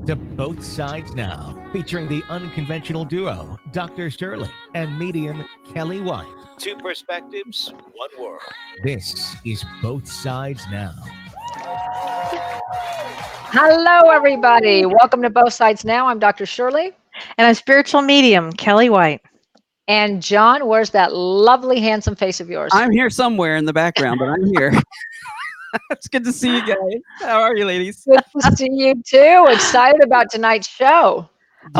to Both Sides Now, featuring the unconventional duo, Dr. Shirley and medium Kelly White. Two perspectives, one world. This is Both Sides Now. Hello, everybody. Welcome to Both Sides Now. I'm Dr. Shirley. And I'm spiritual medium, Kelly White. And John, where's that lovely, handsome face of yours? I'm here somewhere in the background, but I'm here. It's good to see you guys. How are you, ladies? Good to see you too. Excited about tonight's show.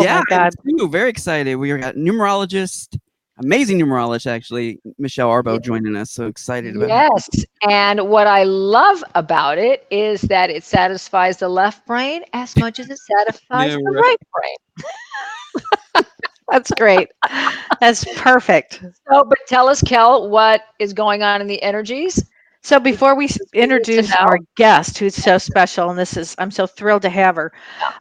Yeah, my God. I'm too. Very excited. We got numerologist, amazing numerologist, actually, MICHELLE ARBEAU joining us. So excited about it. Yes. And what I love about it is that it satisfies the left brain as much as it satisfies Yeah, the right. right brain. That's great. That's perfect. So, but tell us, Kel, what is going on in the energies? So before we introduce know. our guest, who's so special, and I'm so thrilled to have her.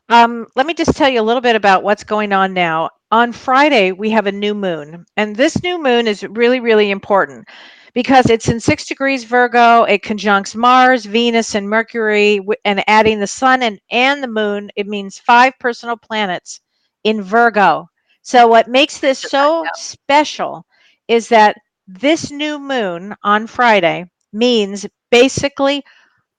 Let me just tell you a little bit about what's going on now. On Friday, we have a new moon, and this new moon is really, really important because it's in 6 degrees Virgo. It conjuncts Mars, Venus, and Mercury, and adding the sun and the moon. It means 5 personal planets in Virgo. So what makes this so special is that this new moon on Friday means basically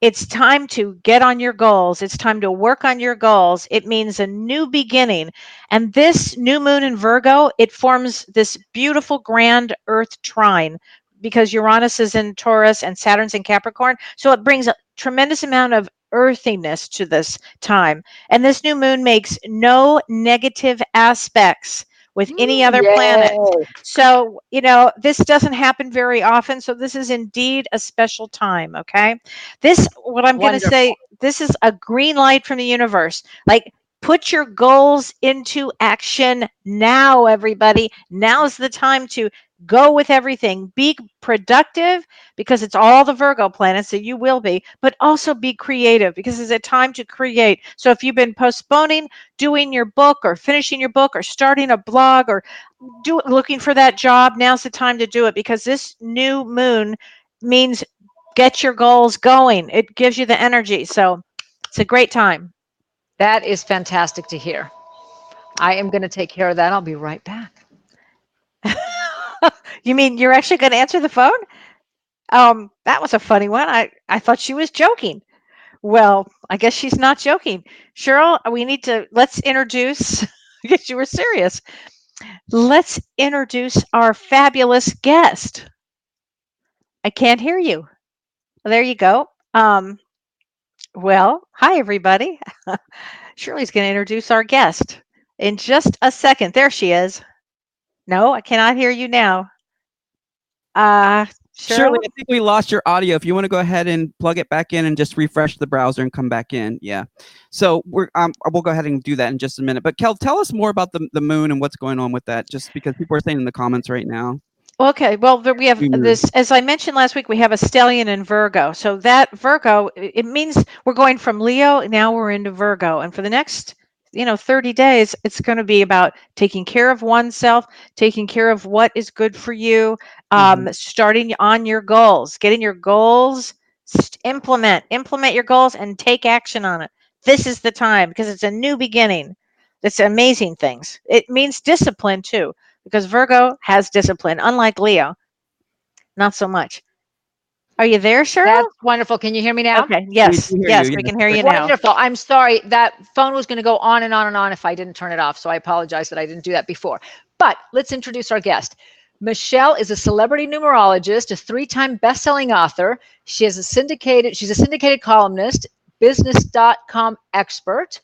it's time to get on your goals. It's time to work on your goals. It means a new beginning. And this new moon in Virgo, it forms this beautiful grand earth trine because Uranus is in Taurus and Saturn's in Capricorn. So it brings a tremendous amount of earthiness to this time. And this new moon makes no negative aspects with any other planet. So, this doesn't happen very often. So this is indeed a special time. Okay. What I'm going to say, this is a green light from the universe. Like, put your goals into action now, everybody. Now's the time to go with everything. Be productive because it's all the Virgo planets, so you will be, but also be creative because it's a time to create. So if you've been postponing doing your book or finishing your book or starting a blog or looking for that job, now's the time to do it because this new moon means get your goals going. It gives you the energy. So it's a great time. That is fantastic to hear. I am going to take care of that. I'll be right back. You mean you're actually going to answer the phone? That was a funny one. I thought she was joking. Well, I guess she's not joking. Cheryl, let's introduce, I guess you were serious. Let's introduce our fabulous guest. I can't hear you. There you go. Well, hi, everybody. Shirley's going to introduce our guest in just a second. There she is. No, I cannot hear you now. Shirley, I think we lost your audio. If you want to go ahead and plug it back in and just refresh the browser and come back in. Yeah. So we'll go ahead and do that in just a minute. But Kel, tell us more about the moon and what's going on with that, just because people are saying in the comments right now. Okay, well, we have this, as I mentioned last week, we have a stellium in Virgo. So that Virgo, it means we're going from Leo, now we're into Virgo. And for the next, 30 days, it's going to be about taking care of oneself, taking care of what is good for you, starting on your goals, getting your goals, implement your goals and take action on it. This is the time because it's a new beginning. It's amazing things. It means discipline too. Because Virgo has discipline, unlike Leo. Not so much. Are you there, Cheryl? That's wonderful. Can you hear me now? Okay. Yes. We can hear you now. Wonderful. I'm sorry. That phone was going to go on and on and on if I didn't turn it off. So I apologize that I didn't do that before. But let's introduce our guest. Michelle is a celebrity numerologist, a 3-time best-selling author. She's a syndicated columnist, business.com expert.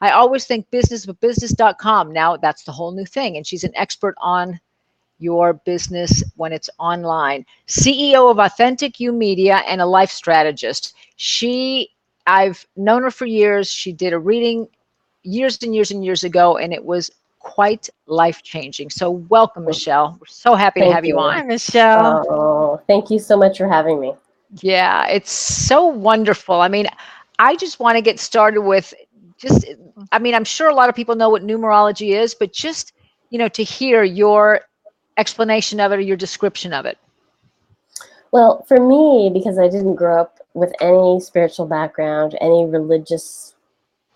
I always think business, but business.com. Now that's the whole new thing. And she's an expert on your business when it's online. CEO of Authentic You Media and a life strategist. I've known her for years. She did a reading years and years and years ago, and it was quite life-changing. So welcome, Michelle. We're so happy to have you on. Hi, Michelle. Oh, thank you so much for having me. Yeah, it's so wonderful. I mean, I just want to get started with I'm sure a lot of people know what numerology is, but just, to hear your explanation of it or your description of it. Well, for me, because I didn't grow up with any spiritual background, any religious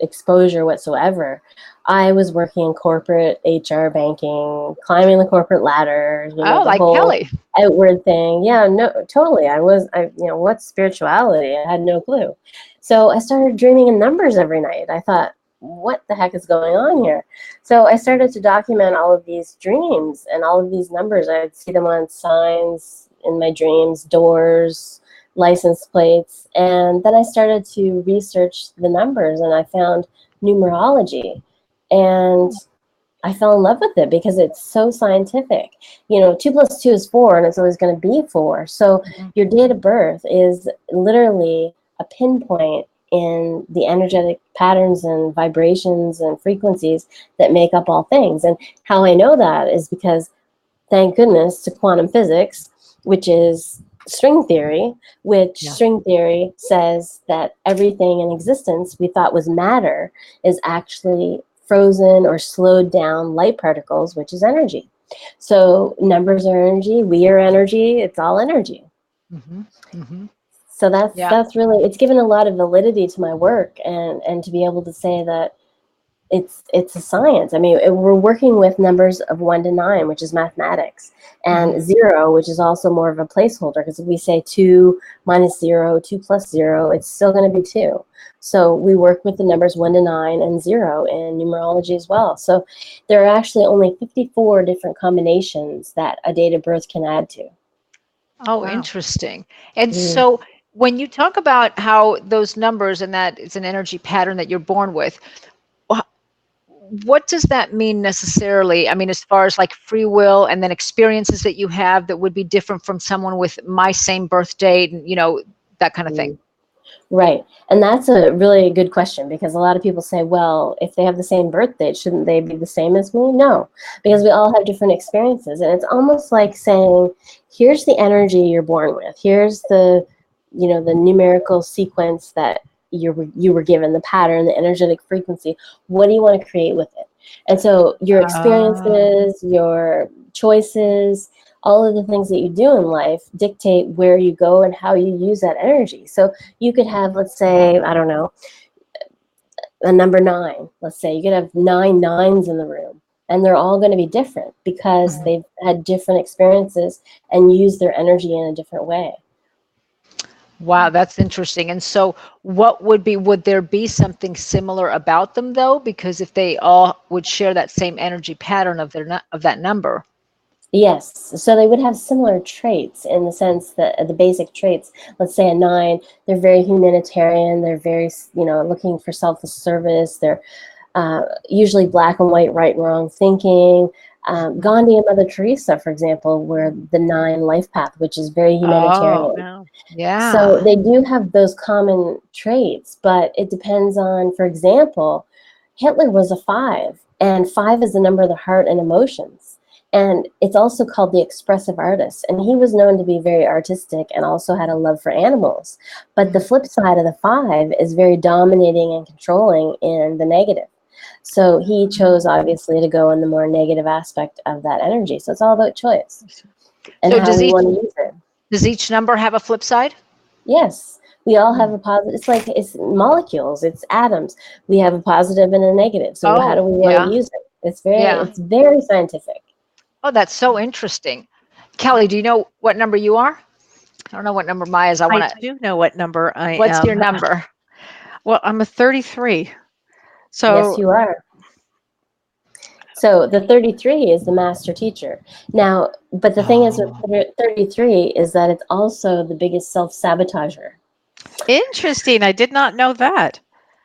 exposure whatsoever. I was working in corporate HR, banking, climbing the corporate ladder, Oh, the like whole Kelly. outward thing. Yeah, no, totally. What's spirituality? I had no clue. So I started dreaming in numbers every night. I thought, what the heck is going on here? So I started to document all of these dreams and all of these numbers. I'd see them on signs in my dreams, doors, license plates. And then I started to research the numbers, and I found numerology. And I fell in love with it because it's so scientific. 2 + 2 is 4, and it's always going to be 4. So your date of birth is literally a pinpoint in the energetic patterns and vibrations and frequencies that make up all things. And how I know that is because, thank goodness, to quantum physics, which is string theory, string theory says that everything in existence we thought was matter is actually frozen or slowed down light particles, which is energy. So numbers are energy, we are energy, it's all energy. So that's really, it's given a lot of validity to my work, and to be able to say that it's a science. I mean, we're working with numbers of 1 to 9, which is mathematics, and 0, which is also more of a placeholder, because if we say 2 minus 0, 2 plus 0, it's still going to be 2. So we work with the numbers 1 to 9 and 0 in numerology as well. So there are actually only 54 different combinations that a date of birth can add to. Oh, wow. Interesting. And so when you talk about how those numbers, and that it's an energy pattern that you're born with, what does that mean necessarily? I mean, as far as like free will and then experiences that you have that would be different from someone with my same birth date, and that kind of thing. Right. And that's a really good question, because a lot of people say, well, if they have the same birth date, shouldn't they be the same as me? No, because we all have different experiences. And it's almost like saying, here's the energy you're born with. Here's the numerical sequence that you were given, the pattern, the energetic frequency. What do you want to create with it? And so your experiences, your choices, all of the things that you do in life dictate where you go and how you use that energy. So you could have, let's say, I don't know, a number 9. Let's say you could have 9 9s in the room, and they're all going to be different because they've had different experiences and used their energy in a different way. Wow, that's interesting. And so would there be something similar about them though? Because if they all would share that same energy pattern of that number. Yes, so they would have similar traits in the sense that the basic traits, let's say a 9, they're very humanitarian, they're very, looking for selfless service, they're usually black and white, right and wrong thinking. Gandhi and Mother Teresa, for example, were the 9 life path, which is very humanitarian. Oh, wow. Yeah. So they do have those common traits, but it depends on, for example, Hitler was a 5, and 5 is the number of the heart and emotions. And it's also called the expressive artist. And he was known to be very artistic and also had a love for animals. But the flip side of the 5 is very dominating and controlling in the negative. So he chose, obviously, to go in the more negative aspect of that energy. So it's all about choice and So how we want to use it. Does each number have a flip side? Yes. We all have a positive. It's molecules. It's atoms. We have a positive and a negative. So how do we want to use it? It's very scientific. Oh, that's so interesting. Kelly, do you know what number you are? I don't know what number mine is. I do know what number I am. What's your number? Well, I'm a 33. So yes, you are. So the 33 is the master teacher. Now, but the thing is with 33 is that it's also the biggest self-sabotager. Interesting. I did not know that.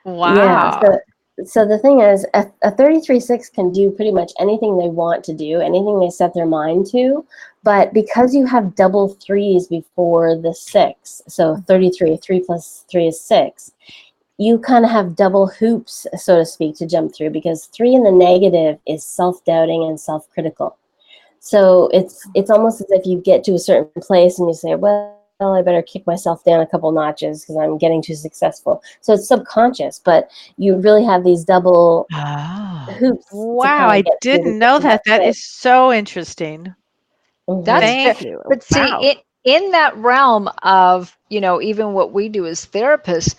Wow. Yeah. So the thing is, a 33-6 can do pretty much anything they want to do, anything they set their mind to. But because you have double 3s before the 6, so 33, 3 plus 3 is 6, you kind of have double hoops, so to speak, to jump through, because 3 in the negative is self-doubting and self-critical. So it's almost as if you get to a certain place and you say, well, I better kick myself down a couple notches because I'm getting too successful. So it's subconscious, but you really have these double hoops. Wow, I didn't know that. That is so interesting. Thank you. But see, in that realm of, even what we do as therapists,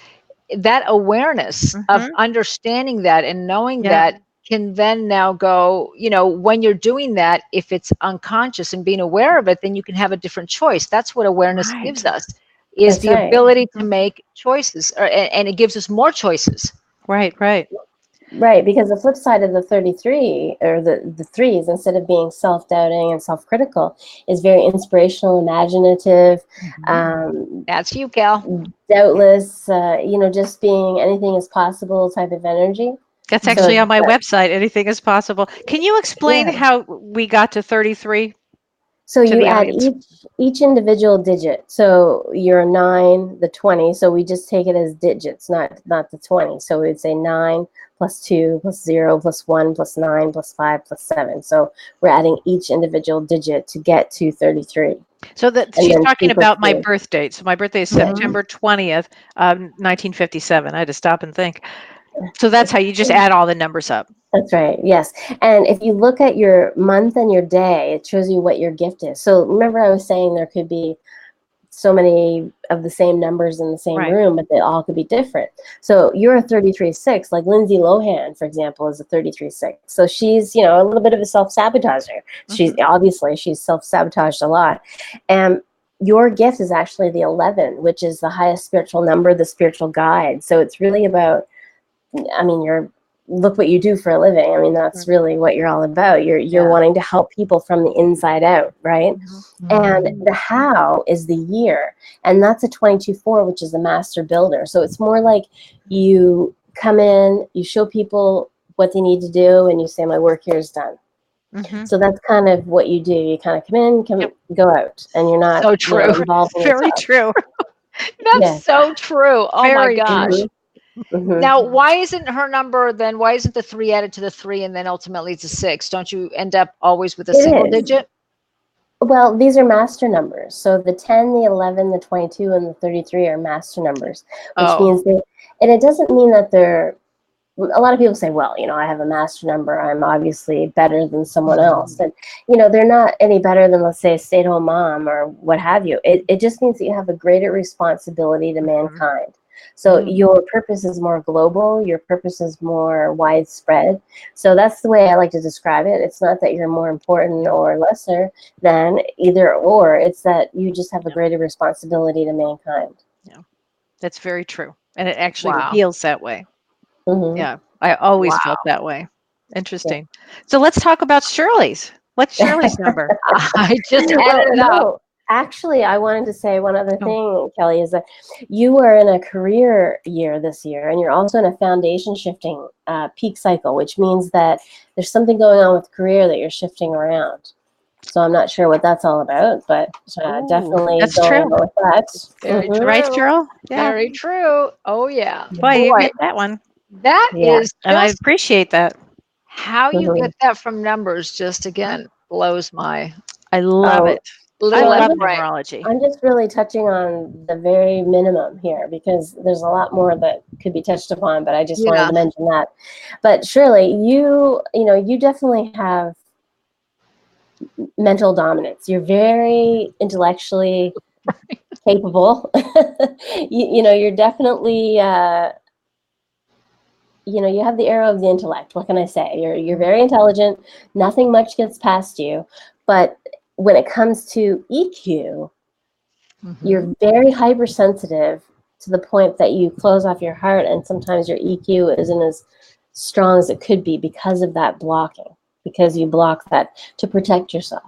that awareness of understanding that and knowing that can then now go, when you're doing that, if it's unconscious and being aware of it, then you can have a different choice. That's what awareness gives us, is That's the right. ability to make choices, and it gives us more choices. Right. Right, because the flip side of the 33, or the threes, instead of being self-doubting and self-critical, is very inspirational, imaginative. That's you, Cal. Doubtless, just being anything is possible type of energy. That's actually on my website. Anything is possible. Can you explain how we got to 33? So you add each individual digit. So you're 9, the 20. So we just take it as digits, not the 20. So we'd say 9 plus 2 plus 0 plus 1 plus 9 plus 5 plus 7. So we're adding each individual digit to get to 33. So that she's talking about my birth date. So my birthday is September 20th, 1957. I had to stop and think. So that's how you just add all the numbers up. That's right. Yes. And if you look at your month and your day, it shows you what your gift is. So remember I was saying there could be so many of the same numbers in the same room, but they all could be different. So you're a 33-6, like Lindsay Lohan, for example, is a 33-6. So she's, a little bit of a self-sabotager. She's self-sabotaged a lot. And your gift is actually the 11, which is the highest spiritual number, the spiritual guide. So it's really about, look what you do for a living. I mean, that's really what you're all about. You're wanting to help people from the inside out, right? And the how is the year. And that's a 22-4, which is the master builder. So it's more like you come in, you show people what they need to do, and you say, my work here is done. So that's kind of what you do. You kind of come in, go out, and you're not so true. Involved in Very true. That's so true. Oh Very my gosh. true. Now, why isn't her number then? Why isn't the 3 added to the 3 and then ultimately it's a 6? Don't you end up always with a single digit? Well, these are master numbers. So the 10, the 11, the 22, and the 33 are master numbers, which means and it doesn't mean that they're. A lot of people say, well, I have a master number. I'm obviously better than someone else. And, they're not any better than, let's say, a stay-at-home mom or what have you. It just means that you have a greater responsibility to mankind. So your purpose is more global. Your purpose is more widespread. So that's the way I like to describe it. It's not that you're more important or lesser than either or. It's that you just have a greater responsibility to mankind. Yeah, that's very true. And it actually feels that way. Yeah, I always felt that way. Interesting. So let's talk about Shirley's. What's Shirley's number? I just added it up. Actually, I wanted to say one other thing, Kelly, is that you are in a career year this year, and you're also in a foundation shifting peak cycle, which means that there's something going on with career that you're shifting around. So I'm not sure what that's all about, but definitely that's true. With that. Very true. Right, Cheryl? Yeah. Very true. Oh, yeah. Boy, you get that one. That is and I appreciate that. How you get that from numbers just, again, blows my... I love it. I love numerology. I'm just really touching on the very minimum here because there's a lot more that could be touched upon, but I just wanted to mention that. But Shirley, you definitely have mental dominance. You're very intellectually capable. You're definitely you have the arrow of the intellect. What can I say? You're very intelligent. Nothing much gets past you. But when it comes to EQ, you're very hypersensitive to the point that you close off your heart, and sometimes your EQ isn't as strong as it could be because of that blocking, because you block that to protect yourself.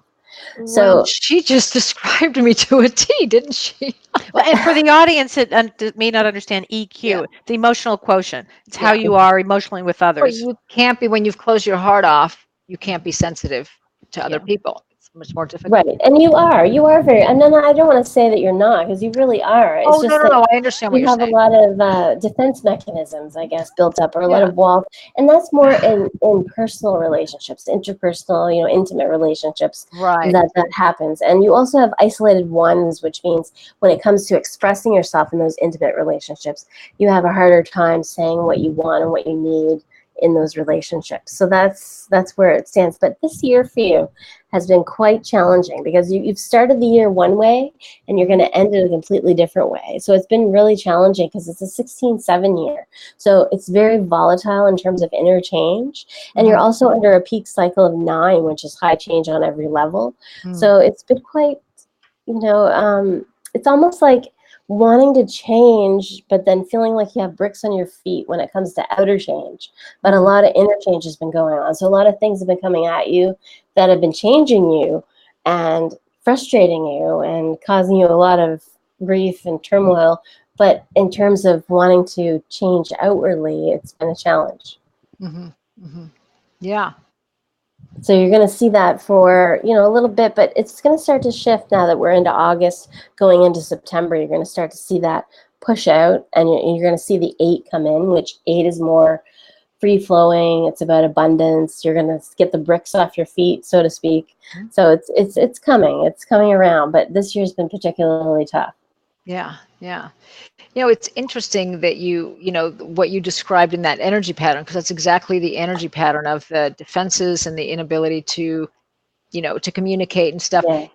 So she just described me to a T, didn't she? Well, and for the audience that may not understand EQ, the emotional quotient. It's how you are emotionally with others. Well, you can't be, when you've closed your heart off, you can't be sensitive to other people. It's much more difficult. Right, and you are very, and then I don't want to say that you're not, because you really are. It's just no, I understand what you're saying. You have a lot of defense mechanisms, I guess, built up, or a lot of walls, and that's more in personal relationships, interpersonal, intimate relationships. Right. That happens, and you also have isolated ones, which means when it comes to expressing yourself in those intimate relationships, you have a harder time saying what you want and what you need. in those relationships. So that's where it stands. But this year for you has been quite challenging because you've started the year one way and you're going to end it a completely different way. So it's been really challenging because it's a 16-7 year. So it's very volatile in terms of interchange. And you're also under a peak cycle of 9, which is high change on every level. So it's been quite, it's almost like wanting to change, but then feeling like you have bricks on your feet when it comes to outer change. But a lot of inner change has been going on. So a lot of things have been coming at you that have been changing you and frustrating you and causing you a lot of grief and turmoil. But in terms of wanting to change outwardly, it's been a challenge. Yeah. So you're going to see that for, a little bit, but it's going to start to shift now that we're into August, going into September. You're going to start to see that push out, and you're going to see the 8 come in, which 8 is more free flowing. It's about abundance. You're going to get the bricks off your feet, so to speak. So it's coming around, but this year's been particularly tough. Yeah. It's interesting that what you described in that energy pattern, because that's exactly the energy pattern of the defenses and the inability to, to communicate and stuff. Yeah.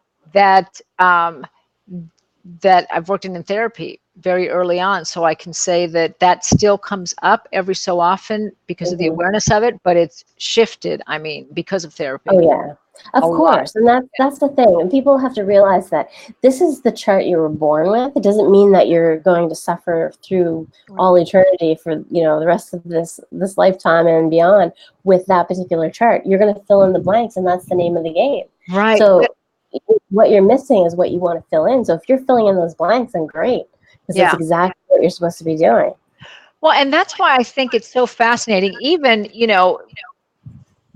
That I've worked in therapy very early on. So I can say that still comes up every so often because of the awareness of it, but it's shifted, because of therapy. Oh, yeah. Of course. And that's the thing. And people have to realize that this is the chart you were born with. It doesn't mean that you're going to suffer through all eternity for, the rest of this lifetime and beyond with that particular chart. You're going to fill in the blanks, and that's the name of the game. Right. So what you're missing is what you want to fill in. So if you're filling in those blanks, then great, because that's exactly what you're supposed to be doing. Well, and that's why I think it's so fascinating, even,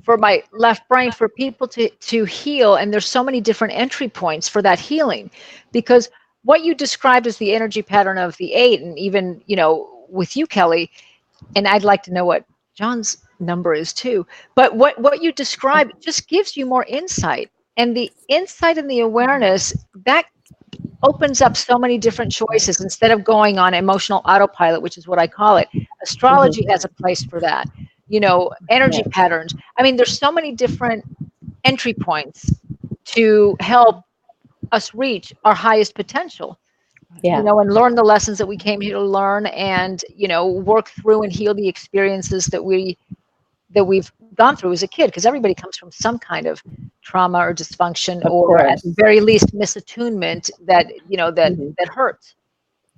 for my left brain, for people to heal. And there's so many different entry points for that healing, because what you described as the energy pattern of the 8, and even, with you, Kelly, and I'd like to know what John's number is too, but what you described just gives you more insight, and the insight and the awareness that opens up so many different choices instead of going on emotional autopilot, which is what I call it. Astrology has a place for that. Energy patterns. There's so many different entry points to help us reach our highest potential. And learn the lessons that we came here to learn, and work through and heal the experiences that we've gone through as a kid, because everybody comes from some kind of trauma or dysfunction, or at the very least misattunement that hurts.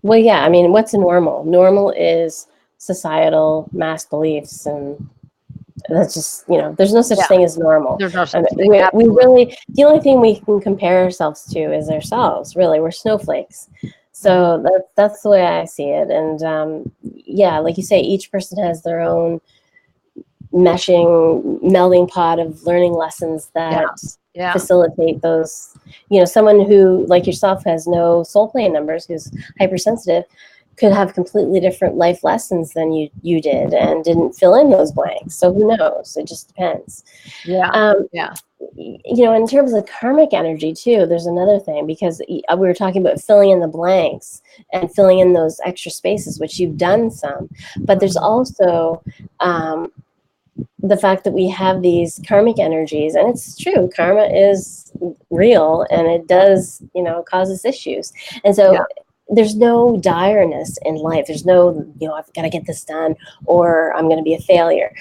Well, yeah, what's normal? Normal is societal mass beliefs, and that's just, there's no such thing as normal. There's no such thing. We really, the only thing we can compare ourselves to is ourselves, really. We're snowflakes. So that's the way I see it. And like you say, each person has their own melding pot of learning lessons that facilitate those. Someone who, like yourself, has no soul plane numbers, who's hypersensitive, could have completely different life lessons than you did, and didn't fill in those blanks. So who knows? It just depends. In terms of karmic energy too, there's another thing, because we were talking about filling in the blanks and filling in those extra spaces, which you've done some, but there's also the fact that we have these karmic energies, and it's true, karma is real, and it does, cause us issues. And so there's no direness in life. There's no, I've got to get this done, or I'm going to be a failure.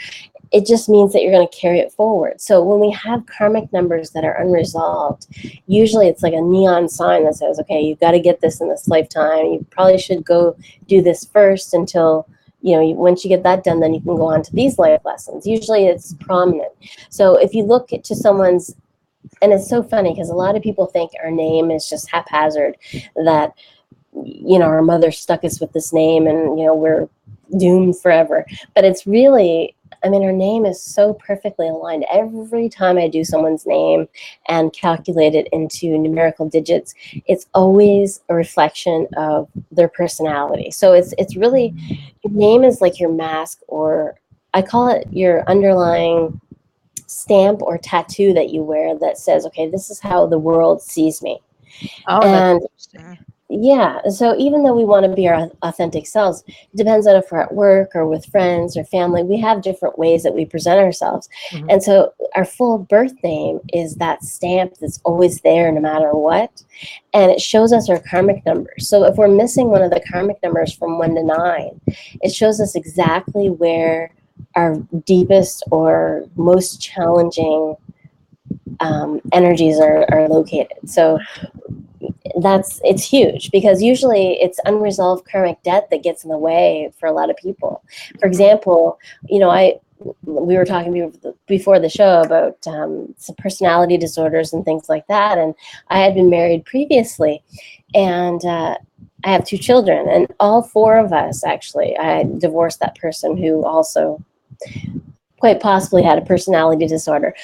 It just means that you're going to carry it forward. So when we have karmic numbers that are unresolved, usually it's like a neon sign that says, okay, you've got to get this in this lifetime. You probably should go do this first until, once you get that done, then you can go on to these life lessons. Usually it's prominent. So if you look to someone's, and it's so funny because a lot of people think our name is just haphazard, that, our mother stuck us with this name and, we're doomed forever. But it's really, our name is so perfectly aligned. Every time I do someone's name and calculate it into numerical digits, it's always a reflection of their personality. So it's really, your name is like your mask, or I call it your underlying stamp or tattoo that you wear that says, okay, this is how the world sees me. Oh, and that's interesting. Yeah. So even though we want to be our authentic selves, it depends on if we're at work or with friends or family. We have different ways that we present ourselves. Mhm. And so our full birth name is that stamp that's always there no matter what. And it shows us our karmic numbers. So if we're missing one of the karmic numbers from 1 to 9, it shows us exactly where our deepest or most challenging energies are located. So it's huge, because usually it's unresolved karmic debt that gets in the way for a lot of people. For example, we were talking before the show about some personality disorders and things like that, and I had been married previously, and I have 2 children, and all 4 of us, actually, I divorced that person who also quite possibly had a personality disorder.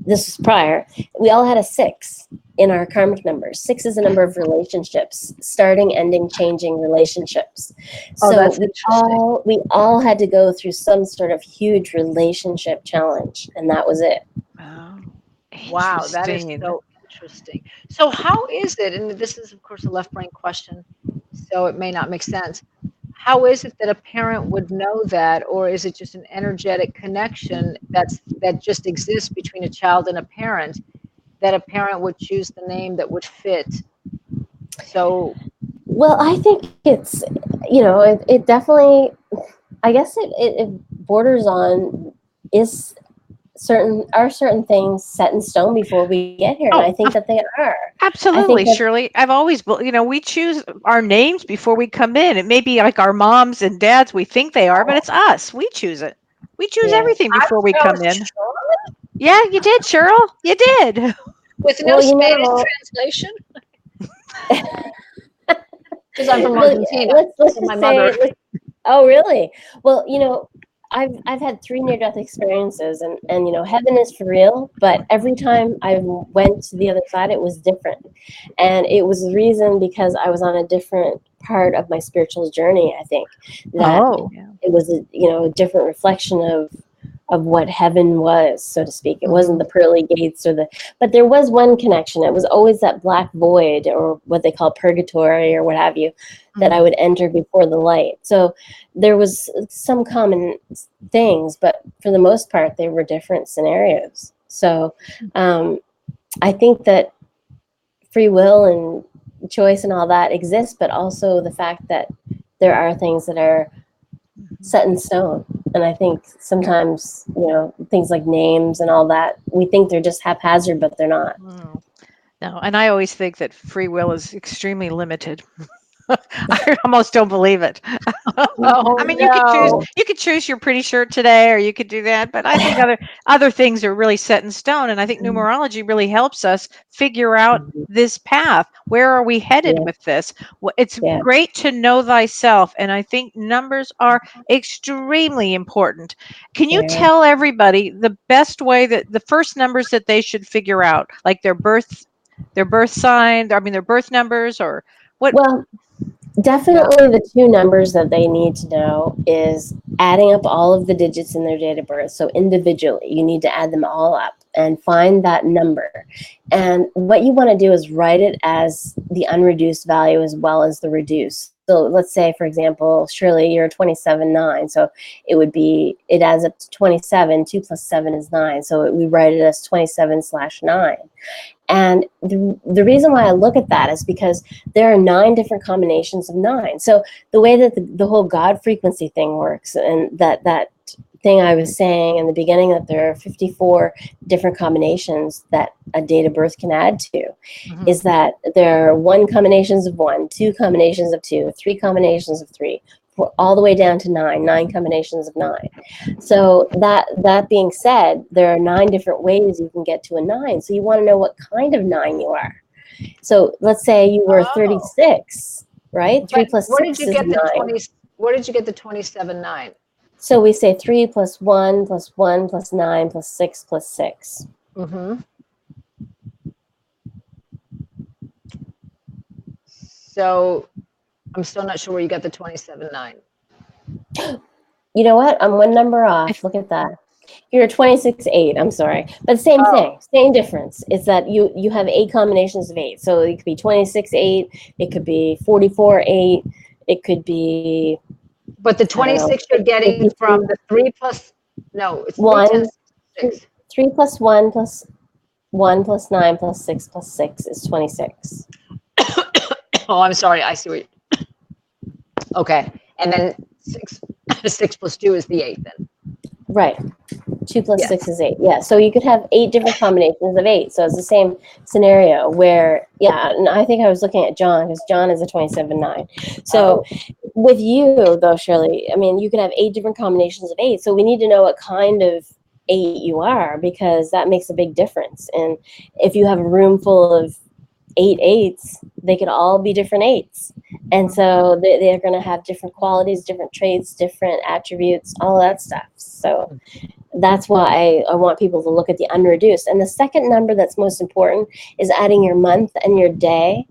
This was prior. We all had a 6 in our karmic numbers. 6 is a number of relationships, starting, ending, changing relationships. Oh, So that's interesting. we all had to go through some sort of huge relationship challenge, and that was it. Oh, Wow, that is interesting. so interesting. So how is it, and this is of course a left brain question, so it may not make sense. How is it that a parent would know that, or is it just an energetic connection that just exists between a child and a parent, that a parent would choose the name that would fit? So Well, I think it's, it definitely, I guess it borders on, are certain things set in stone before we get here? And Oh, I think that they are. I absolutely, think that, Shirley. I've always, we choose our names before we come in. It may be like our moms and dads, we think they are, but it's us. We choose it. We choose yeah. everything I before we chose come in. Charlotte Yeah, you did, Cheryl. You did. with no Well, Spanish translation because I'm from well, Argentina. let's So my just mother. say, oh, really? Well, I've had 3 near-death experiences, and heaven is for real. But every time I went to the other side, it was different, and it was the reason because I was on a different part of my spiritual journey. I think that Oh, Yeah. it was a different reflection of what heaven was, so to speak. It wasn't the pearly gates but there was one connection. It was always that black void, or what they call purgatory or what have you, that I would enter before the light. So there was some common things, but for the most part, they were different scenarios. So I think that free will and choice and all that exists, but also the fact that there are things that are set in stone. And I think sometimes, things like names and all that, we think they're just haphazard, but they're not. No, and I always think that free will is extremely limited. I almost don't believe it. oh I mean, no. you could choose your pretty shirt today, or you could do that. But I think other things are really set in stone, and I think numerology really helps us figure out this path. Where are we headed Yeah, with this? It's yeah, great to know thyself, and I think numbers are extremely important. Can you yeah. tell everybody the best way, that the first numbers that they should figure out, like their birth sign, I mean their birth numbers, or what? Well, definitely the 2 numbers that they need to know is adding up all of the digits in their date of birth. So individually, you need to add them all up and find that number. And what you want to do is write it as the unreduced value as well as the reduced. So let's say, for example, Shirley, you're 27/9. So it adds up to 27. 2 plus 7 is 9. So we write it as 27/9. And the reason why I look at that is because there are 9 different combinations of 9. So the way that the whole God frequency thing works, and that thing I was saying in the beginning, that there are 54 different combinations that a date of birth can add to, is that there are 1 combinations of 1, 2 combinations of 2, 3 combinations of 3, all the way down to 9 combinations of 9. So that being said, there are 9 different ways you can get to a 9. So you want to know what kind of 9 you are. So let's say you were 36, right? 3 But plus where did 6 you is get the 9. 20? Where did you get the 27/9? So we say 3 plus 1 plus 1 plus 9 plus 6 plus 6. So I'm still not sure where you got the 27/9. You know what? I'm 1 number off. Look at that. You're 26-8, I'm sorry. But same thing, same difference. It's that you have 8 combinations of 8. So it could be 26-8, it could be 44-8, it could be... But the 26 you're getting from the 3 plus, no, it's 1, 3, 10, 6. 3 plus 1 plus 1 plus 9 plus 6 plus 6 is 26. Oh, I'm sorry. I see what you... Okay. And then 6 plus 2 is the 8 then. Right. 2 plus 6 is 8. Yeah. So you could have 8 different combinations of 8. So it's the same scenario where, yeah, and I think I was looking at John, because John is a 27-9. So with you, though, Shirley, I mean, you could have 8 different combinations of 8. So we need to know what kind of 8 you are, because that makes a big difference. And if you have a room full of 8 8s, they could all be different 8s. And so they're going to have different qualities, different traits, different attributes, all that stuff. So that's why I want people to look at the unreduced. And the second number that's most important is adding your month and your day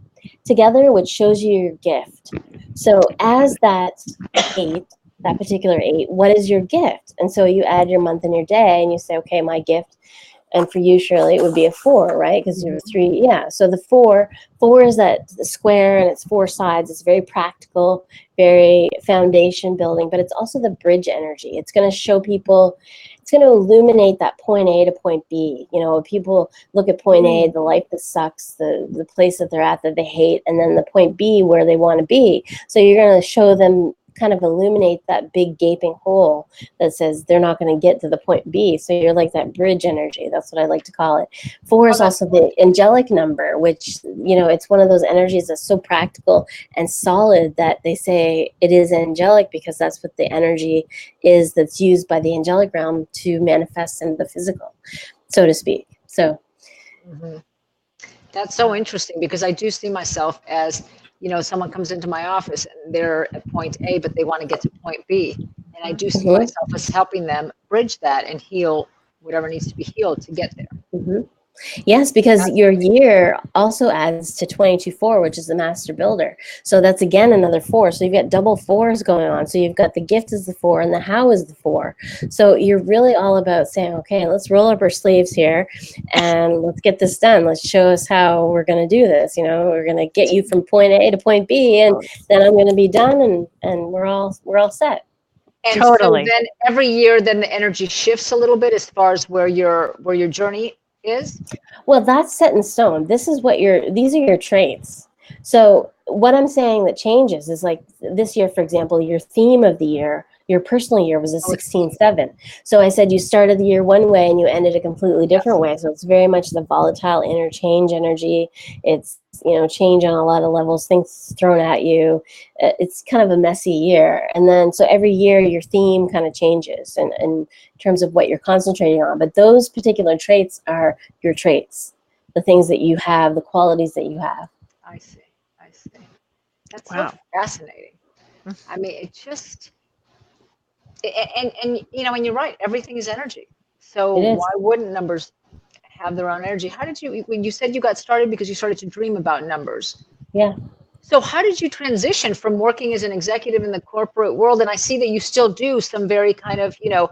together, which shows you your gift. So as that 8, that particular 8, what is your gift? And so you add your month and your day, and you say, okay, my gift. And for you, Shirley, it would be a 4, right? Because you're 3. Yeah. So the 4 is that square, and it's 4 sides. It's very practical, very foundation building, but it's also the bridge energy. It's going to show people, it's going to illuminate that point A to point B. You know, people look at point A, the life that sucks, the place that they're at that they hate, and then the point B where they want to be. So you're going to show them, kind of illuminate that big gaping hole that says they're not going to get to the point B. So you're like that bridge energy. That's what I like to call it. 4 is also the angelic number, which, you know, it's one of those energies that's so practical and solid that they say it is angelic, because that's what the energy is that's used by the angelic realm to manifest in the physical, so to speak. So That's so interesting, because I do see myself as, you know, someone comes into my office and they're at point A, but they want to get to point B. And I do see myself as helping them bridge that and heal whatever needs to be healed to get there. Yes, because your year also adds to 22-4, which is the master builder. So that's again another 4. So you've got double 4s going on. So you've got the gift is the 4 and the how is the 4. So you're really all about saying, okay, let's roll up our sleeves here and let's get this done. Let's show us how we're going to do this. You know, we're going to get you from point A to point B, and then I'm going to be done, and we're all set. And Totally. so then every year, then the energy shifts a little bit as far as where your journey is? Well, that's set in stone. This is what these are your traits. So what I'm saying that changes is, like this year, for example, your theme of the year, your personal year was a 16-7. So I said you started the year one way and you ended a completely different way. So it's very much the volatile interchange energy. It's, you know, change on a lot of levels, things thrown at you. It's kind of a messy year. And then, so every year your theme kind of changes in terms of what you're concentrating on. But those particular traits are your traits, the things that you have, the qualities that you have. I see. That's so fascinating. I mean, it just, and you know, and you're right, everything is energy. So why wouldn't numbers have their own energy? How did you, when you said you got started because you started to dream about numbers? Yeah. So how did you transition from working as an executive in the corporate world? And I see that you still do some very kind of, you know,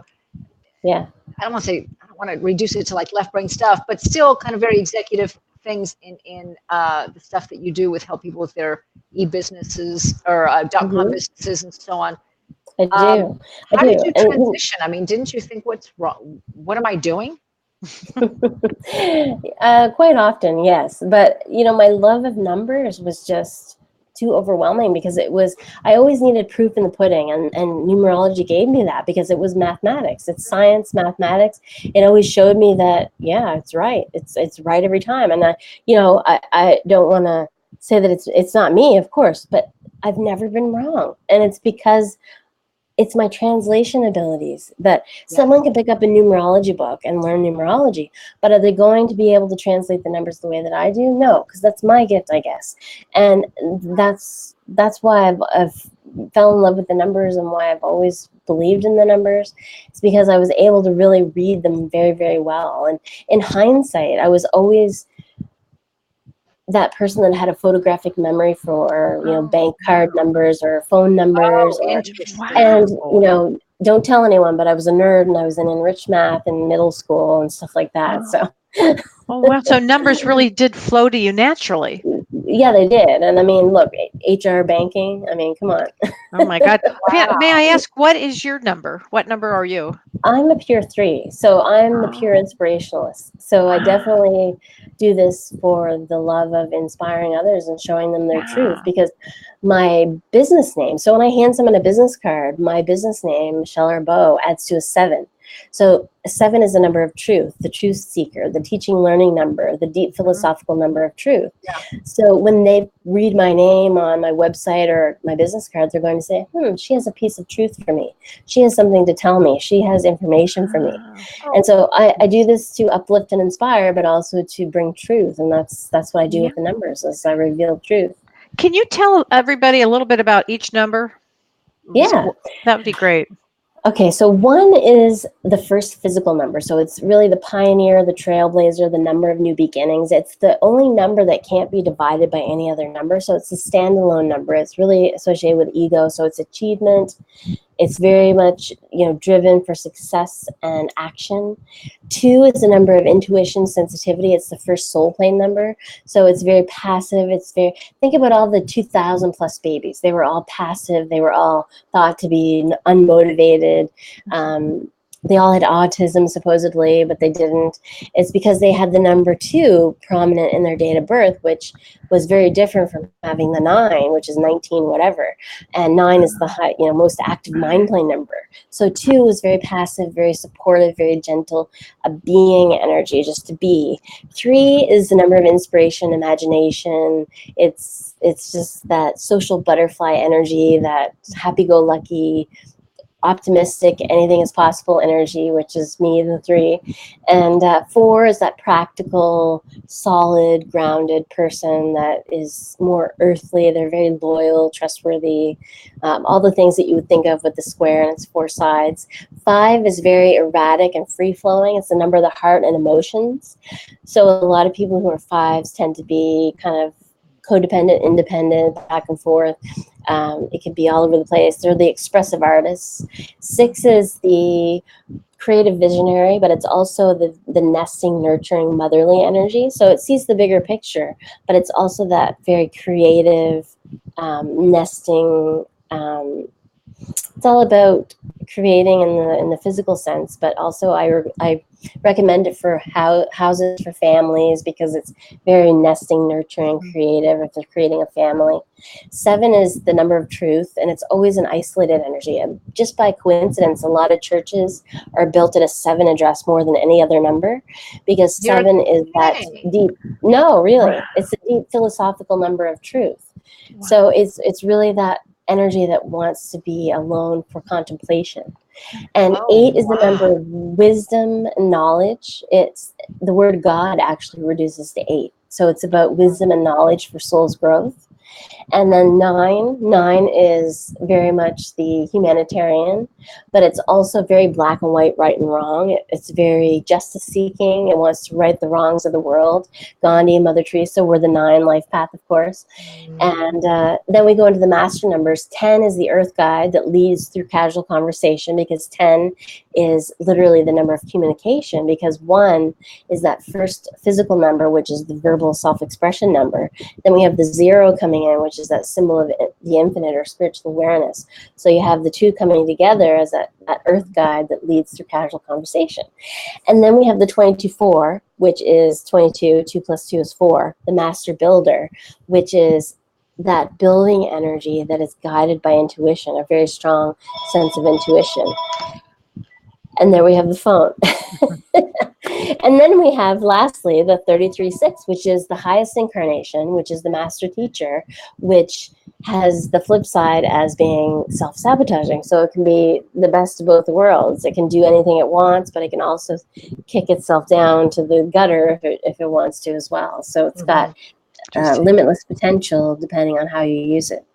I don't want to reduce it to like left brain stuff, but still kind of very executive things in the stuff that you do with help people with their e-businesses or .com businesses and so on. I do. How did you transition? I mean, didn't you think, what's wrong? What am I doing? Quite often, yes. But, you know, my love of numbers was just too overwhelming, because I always needed proof in the pudding, and numerology gave me that, because it was mathematics. It's science, mathematics. It always showed me that, yeah, it's right. It's right every time. And I don't want to say that it's not me, of course, but I've never been wrong. And it's because it's my translation abilities that someone can pick up a numerology book and learn numerology, but are they going to be able to translate the numbers the way that I do? No, because that's my gift, I guess. And that's why I've fell in love with the numbers, and why I've always believed in the numbers. It's because I was able to really read them very, very well. And in hindsight, I was always that person that had a photographic memory for, you know, bank card numbers or phone numbers. And, you know, don't tell anyone, but I was a nerd and I was in enriched math in middle school and stuff like that. So Oh, wow. So numbers really did flow to you naturally. yeah, they did. And I mean, look, HR banking, I mean, come on. Oh my God. Wow. May I ask, what is your number? What number are you? I'm a pure 3, so I'm the pure inspirationalist. So I definitely do this for the love of inspiring others and showing them their truth, because my business name, so when I hand someone a business card, my business name, Michelle Arbeau, adds to a 7. So a 7 is a number of truth, the truth seeker, the teaching learning number, the deep philosophical number of truth. Yeah. So when they read my name on my website or my business card, they're going to say, she has a piece of truth for me. She has something to tell me. She has information for me. And so I do this to uplift and inspire, but also to bring truth. And that's what I do with the numbers, is I reveal truth. Can you tell everybody a little bit about each number? Yeah. That would be great. Okay, so 1 is the first physical number. So it's really the pioneer, the trailblazer, the number of new beginnings. It's the only number that can't be divided by any other number. So it's a standalone number. It's really associated with ego. So it's achievement. It's very much, driven for success and action. 2 is the number of intuition, sensitivity. It's the first soul plane number. So it's very passive. Think about all the 2,000 plus babies. They were all passive. They were all thought to be unmotivated. They all had autism supposedly, but they didn't. It's because they had the number 2 prominent in their date of birth, which was very different from having the 9, which is 19 whatever. And 9 is the high, most active mind plane number. So 2 is very passive, very supportive, very gentle, a being energy, just to be. 3 is the number of inspiration, imagination. It's just that social butterfly energy, that happy-go-lucky, optimistic, anything is possible energy, which is me, the 3. And 4 is that practical, solid, grounded person that is more earthly. They're very loyal, trustworthy, all the things that you would think of with the square and its 4 sides. 5 is very erratic and free-flowing. It's the number of the heart and emotions. So a lot of people who are 5s tend to be kind of codependent, independent, back and forth. It can be all over the place. They're the expressive artists. 6 is the creative visionary, but it's also the nesting, nurturing, motherly energy. So it sees the bigger picture, but it's also that very creative, nesting. It's all about creating in the physical sense, but also I recommend it for houses for families, because it's very nesting, nurturing, creative if they're creating a family. 7 is the number of truth, and it's always an isolated energy. And just by coincidence, a lot of churches are built at a 7 address more than any other number, because 7 is that deep. No, really, it's a deep philosophical number of truth. So it's really that energy that wants to be alone for contemplation. And 8 is the number of wisdom and knowledge. It's the word God actually reduces to 8. So it's about wisdom and knowledge for soul's growth. And then 9 is very much the humanitarian, but it's also very black and white, right and wrong. It's very justice seeking. It wants to right the wrongs of the world. Gandhi and Mother Teresa were the 9, life path, of course. And then we go into the master numbers. 10 is the earth guide that leads through casual conversation, because 10 is literally the number of communication, because 1 is that first physical number, which is the verbal self-expression number. Then we have the 0 coming in, which is that symbol of the infinite or spiritual awareness. So you have the 2 coming together as that earth guide that leads through casual conversation. And then we have the 22-4, which is 22, 2 plus 2 is 4, the master builder, which is that building energy that is guided by intuition, a very strong sense of intuition. And there we have the phone. And then we have, lastly, the 33-6, which is the highest incarnation, which is the master teacher, which has the flip side as being self-sabotaging. So it can be the best of both worlds. It can do anything it wants, but it can also kick itself down to the gutter if it wants to as well. So it's got limitless potential depending on how you use it.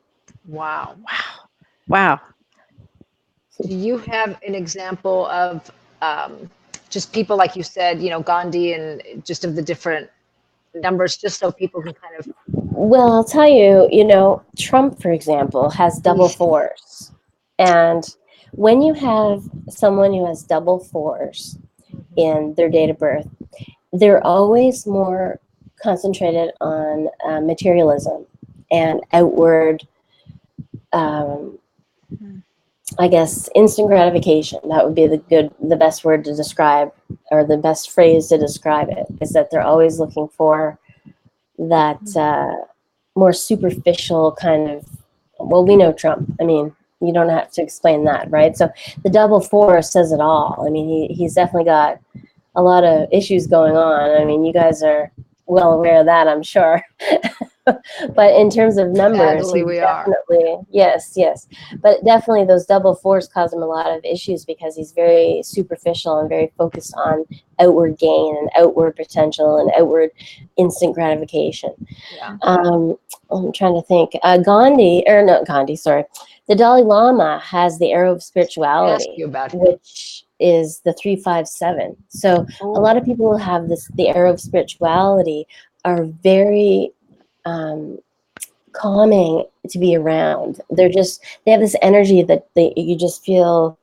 Wow. Wow. Do you have an example of just people, like you said, Gandhi, and just of the different numbers, just so people can kind of... Well, I'll tell you, Trump, for example, has double 4s. And when you have someone who has double fours in their date of birth, they're always more concentrated on materialism and outward, um, I guess, instant gratification. That would be the best word to describe, or the best phrase to describe it, is that they're always looking for that more superficial kind of, well, we know Trump. I mean, you don't have to explain that, right? So the double four says it all. I mean, he's definitely got a lot of issues going on. I mean, you guys are well aware of that, I'm sure. But in terms of numbers, Sadly, we are. definitely, yes. But definitely those double fours cause him a lot of issues because he's very superficial and very focused on outward gain and outward potential and outward instant gratification. Yeah. I'm trying to think. Sorry. The Dalai Lama has the arrow of Ask spirituality, you about him. which is the 357. So a lot of people who have the arrow of spirituality are very calming to be around. They have this energy that you just feel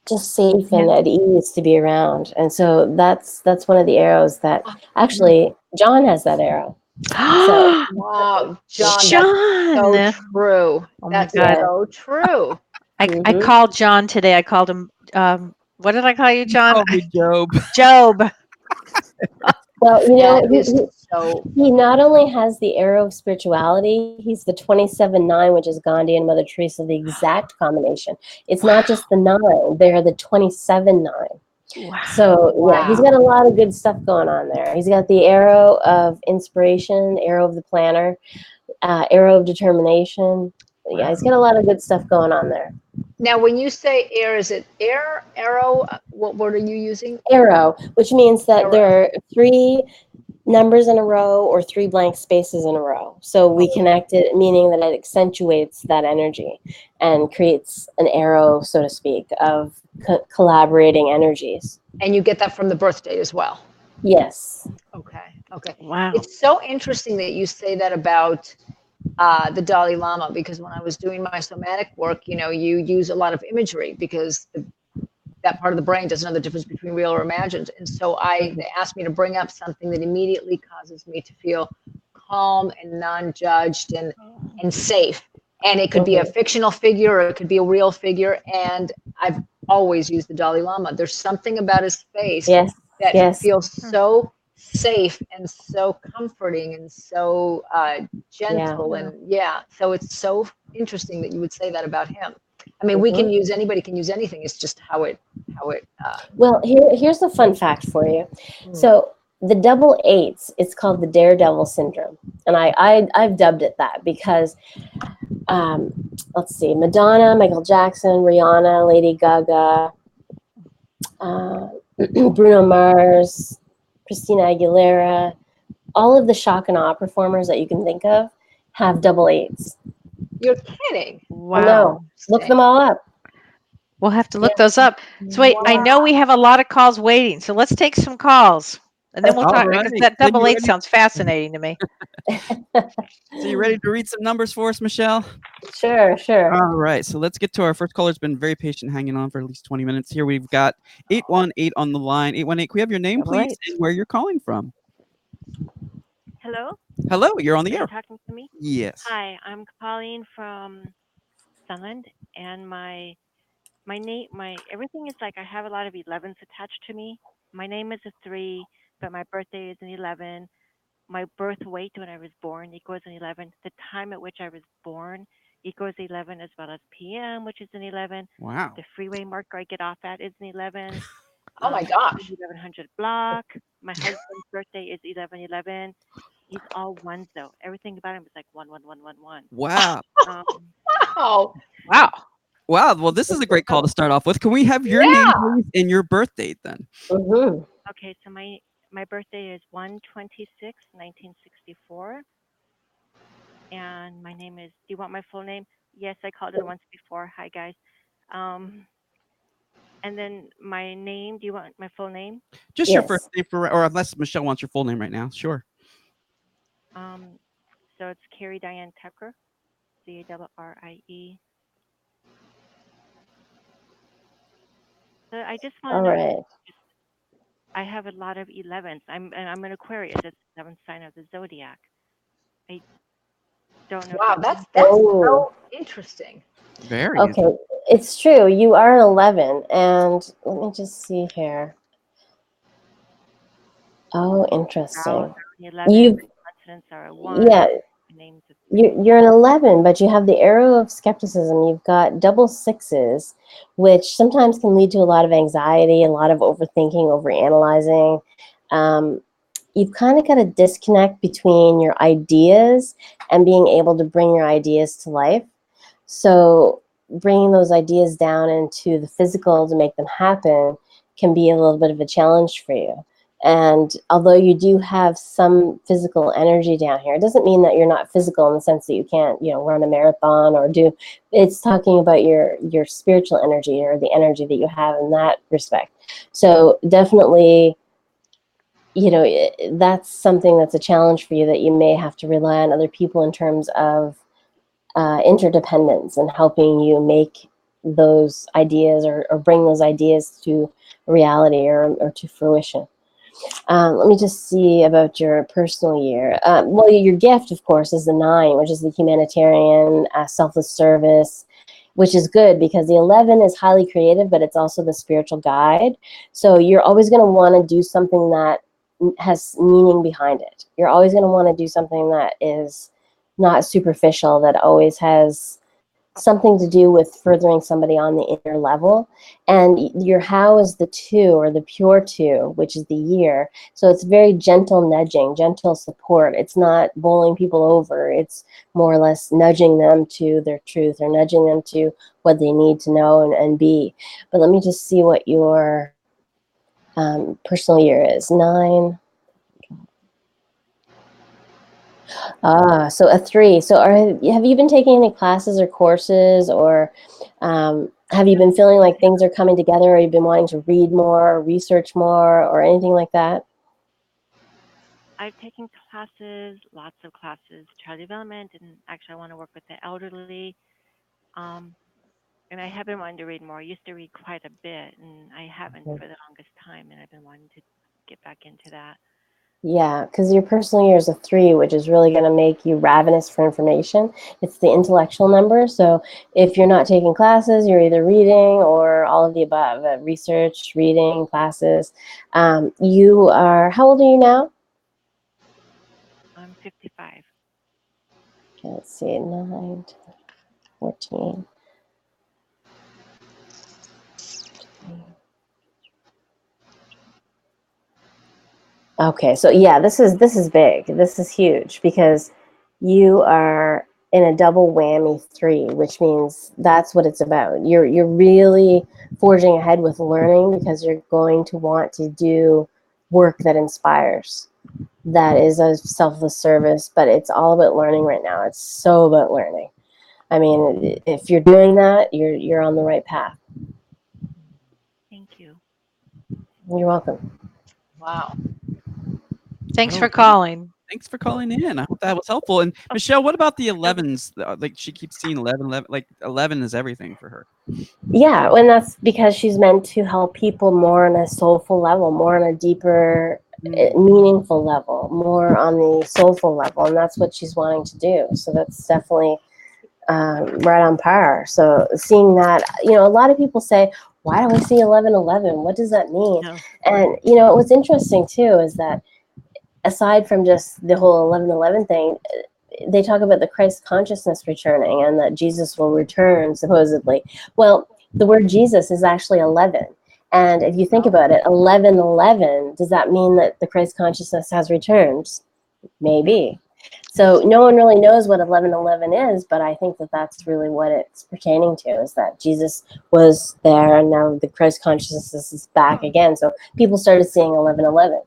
just safe and at ease to be around. And so that's one of the arrows that actually John has that arrow. So Wow, John, John. that's so true. Oh my That's God. so true. I called John today. I called him, what did I call you, John? Call me Job. Job. well, That is so. he not only has the arrow of spirituality, he's the 27-9, which is Gandhi and Mother Teresa, the exact combination. It's not just the 9, they're the 27-9. Wow. So yeah, he's got a lot of good stuff going on there. He's got the arrow of inspiration, arrow of the planner, arrow of determination. Yeah, he's got a lot of good stuff going on there. Now, when you say air, is it air, arrow? What word are you using? Arrow, which means that there are 3 numbers in a row or 3 blank spaces in a row. So we connect it, meaning that it accentuates that energy and creates an arrow, so to speak, of collaborating energies. And you get that from the birth date as well? Yes. Okay. Wow. It's so interesting that you say that about the Dalai Lama, because when I was doing my somatic work, you use a lot of imagery because that part of the brain doesn't know the difference between real or imagined. And so they asked me to bring up something that immediately causes me to feel calm and non-judged and safe. And it could be a fictional figure or it could be a real figure. And I've always used the Dalai Lama. There's something about his face that feels so safe and so comforting and so gentle. And so it's so interesting that you would say that about him. I mean, anybody can use anything. It's just how it. Well, here's a fun fact for you. So the double 8s, it's called the daredevil syndrome, and I've dubbed it that because, let's see, Madonna, Michael Jackson, Rihanna, Lady Gaga, Bruno Mars, Christina Aguilera, all of the shock and awe performers that you can think of have double 8s. You're kidding. Wow. No, look them all up. We'll have to look those up. So wait, I know we have a lot of calls waiting, so let's take some calls. And then we'll talk, because that double 8 sounds fascinating to me. So you ready to read some numbers for us, Michelle? Sure. All right, so let's get to our first caller. Has been very patient, hanging on for at least 20 minutes here. We've got 818 on the line. 818, can we have your name, please, and where you're calling from? Hello, you're on the air. Talking to me? Yes. Hi, I'm calling from Sunland, and my everything is like I have a lot of 11s attached to me. My name is a 3, but my birthday is an 11. My birth weight when I was born equals an 11. The time at which I was born equals 11, as well as PM, which is an 11. Wow. The freeway marker I get off at is an 11. Oh my gosh. 1100 block. My husband's birthday is 1111. He's all ones though. Everything about him is like 11111. Wow. Wow. Wow. Well, this is a great call to start off with. Can we have your name, please, and your birth date then? Okay, so my birthday is 1/26/1964, and my name is. Do you want my full name? Yes, I called it once before. Hi guys. And then my name. Do you want my full name? Just your first name, or unless Michelle wants your full name right now. Sure. So it's Carrie Diane Tucker, CARRIE. So I just want All to know. right. I have a lot of 11s. I'm an Aquarius. It's the seventh sign of the zodiac. I don't know if Wow, that. that's Oh, so interesting. Very. okay. It's true. You are an 11. And let me just see here. Oh, Vowels interesting. are an 11. You've, My consonants are a 1. yeah, My name's a 3. you're an 11, but you have the arrow of skepticism. You've got double sixes, which sometimes can lead to a lot of anxiety, a lot of overthinking, overanalyzing. Um, you've kind of got a disconnect between your ideas and being able to bring your ideas to life. So bringing those ideas down into the physical to make them happen can be a little bit of a challenge for you. And although you do have some physical energy down here, it doesn't mean that you're not physical in the sense that you can't, run a marathon or do. It's talking about your spiritual energy or the energy that you have in that respect. So definitely, that's something that's a challenge for you, that you may have to rely on other people in terms of interdependence and helping you make those ideas or bring those ideas to reality or to fruition. Let me just see about your personal year. Well, your gift, of course, is the 9, which is the humanitarian, selfless service, which is good because the 11 is highly creative, but it's also the spiritual guide. So you're always going to want to do something that has meaning behind it. You're always going to want to do something that is not superficial, that always has something to do with furthering somebody on the inner level. And your how is the 2 or the pure 2, which is the year. So it's very gentle nudging, gentle support. It's not bowling people over. It's more or less nudging them to their truth or nudging them to what they need to know and be. But let me just see what your personal year is. 9. So a 3. So have you been taking any classes or courses, or have you been feeling like things are coming together, or you've been wanting to read more, or research more, or anything like that? I've taken classes, lots of classes, child development, and actually I want to work with the elderly. Um, and I have been wanting to read more. I used to read quite a bit, and I haven't for the longest time, and I've been wanting to get back into that. Yeah, because your personal year is a 3, which is really going to make you ravenous for information. It's the intellectual number. So if you're not taking classes, you're either reading or all of the above, research, reading, classes. You are, how old are you now? I'm 55. Okay, let's see, 9, 14. Okay, so yeah, this is big. This is huge because you are in a double whammy 3, which means that's what it's about. You're really forging ahead with learning because you're going to want to do work that inspires. That is a selfless service, but it's all about learning right now. It's so about learning. I mean, if you're doing that, you're on the right path. Thank you. You're welcome. Wow. Thanks Oh, for great. calling. Thanks for calling in. I hope that was helpful. And Oh, Michelle, what about the so 11s? Like she keeps seeing 11, 11, like 11 is everything for her. Yeah, and that's because she's meant to help people more on a soulful level, more on a deeper, meaningful level, more on the soulful level, and that's what she's wanting to do. So that's definitely right on par. So seeing that, a lot of people say, "Why do I see 1111? What does that mean?" no. And what's interesting too is that aside from just the whole 1111 thing, they talk about the Christ consciousness returning and that Jesus will return supposedly. Well, the word Jesus is actually 11. And if you think about it, 1111, does that mean that the Christ consciousness has returned? Maybe. So no one really knows what 1111 is, but I think that that's really what it's pertaining to, is that Jesus was there and now the Christ consciousness is back again. So people started seeing 1111.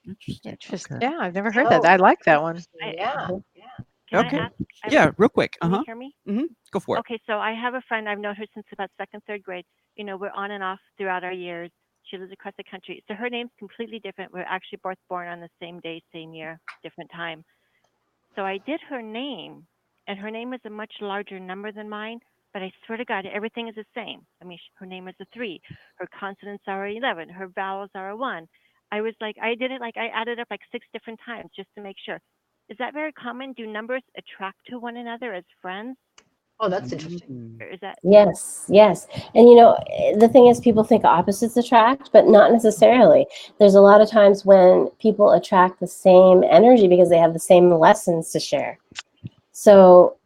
Interesting. Interesting. Okay. Yeah, I've never heard that. Oh, I like that one. yeah. Can I Okay. ask? Yeah, real quick. Can you Uh-huh. hear me? Go for it. Okay, so I have a friend. I've known her since about second, third grade. We're on and off throughout our years. She lives across the country. So her name's completely different. We're actually both born on the same day, same year, different time. So I did her name, and her name is a much larger number than mine, but I swear to God, everything is the same. I mean, her name is a 3. Her consonants are 11. Her vowels are a 1. I was like, I did it like I added up like 6 different times just to make sure. Is that very common? Do numbers attract to one another as friends? Oh, that's interesting. Mm. Or is that Yes, yes. And the thing is, people think opposites attract, but not necessarily. There's a lot of times when people attract the same energy because they have the same lessons to share. So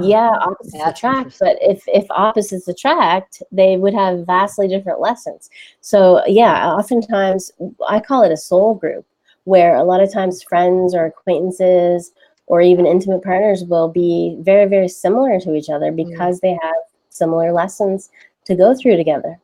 yeah, opposites That's attract, interesting. but if opposites attract, they would have vastly different lessons. So yeah, oftentimes I call it a soul group, where a lot of times friends or acquaintances or even intimate partners will be very, very similar to each other because they have similar lessons to go through together.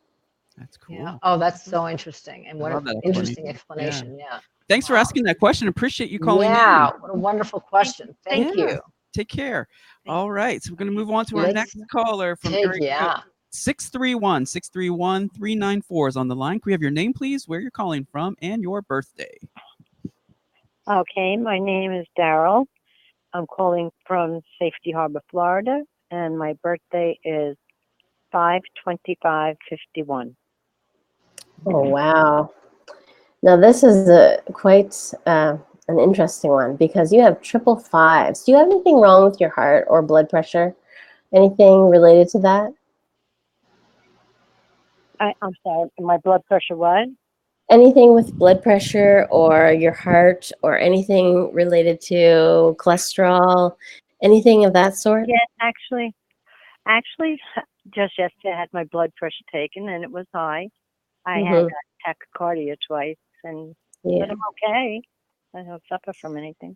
That's cool. Yeah. Oh, that's so interesting. And what love an that interesting explanation. explanation. Yeah. Thanks for Wow. asking that question. Appreciate you calling Yeah. in. What a wonderful question. Thank Yeah. you. Take care. Thank All you. right. So we're going to move on to our Let's next caller from take, area code 631. 394 is on the line. Can we have your name, please, where you're calling from, and your birthday? Okay, my name is Daryl. I'm calling from Safety Harbor, Florida, and my birthday is 5/25/51. Oh, wow. Now this is quite an interesting one because you have triple fives. Do you have anything wrong with your heart or blood pressure? Anything related to that? I'm sorry, my blood pressure what? Anything with blood pressure or your heart or anything related to cholesterol, anything of that sort? Yeah, actually, just yesterday I had my blood pressure taken and it was high. I had tachycardia twice, but I'm okay. I don't suffer from anything.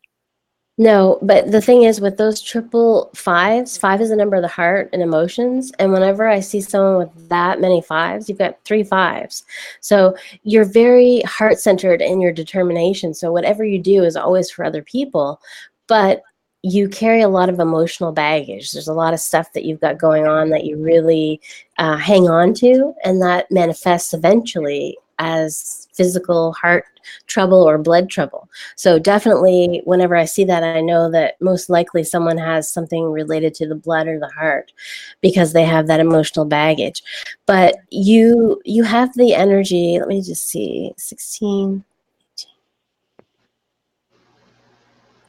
No, but the thing is with those triple fives, 5 is the number of the heart and emotions. And whenever I see someone with that many fives, you've got 3 fives. So you're very heart-centered in your determination. So whatever you do is always for other people, but you carry a lot of emotional baggage. There's a lot of stuff that you've got going on that you really hang on to, and that manifests eventually as physical heart trouble or blood trouble. So definitely whenever I see that, I know that most likely someone has something related to the blood or the heart because they have that emotional baggage. But you have the energy, let me just see, 16.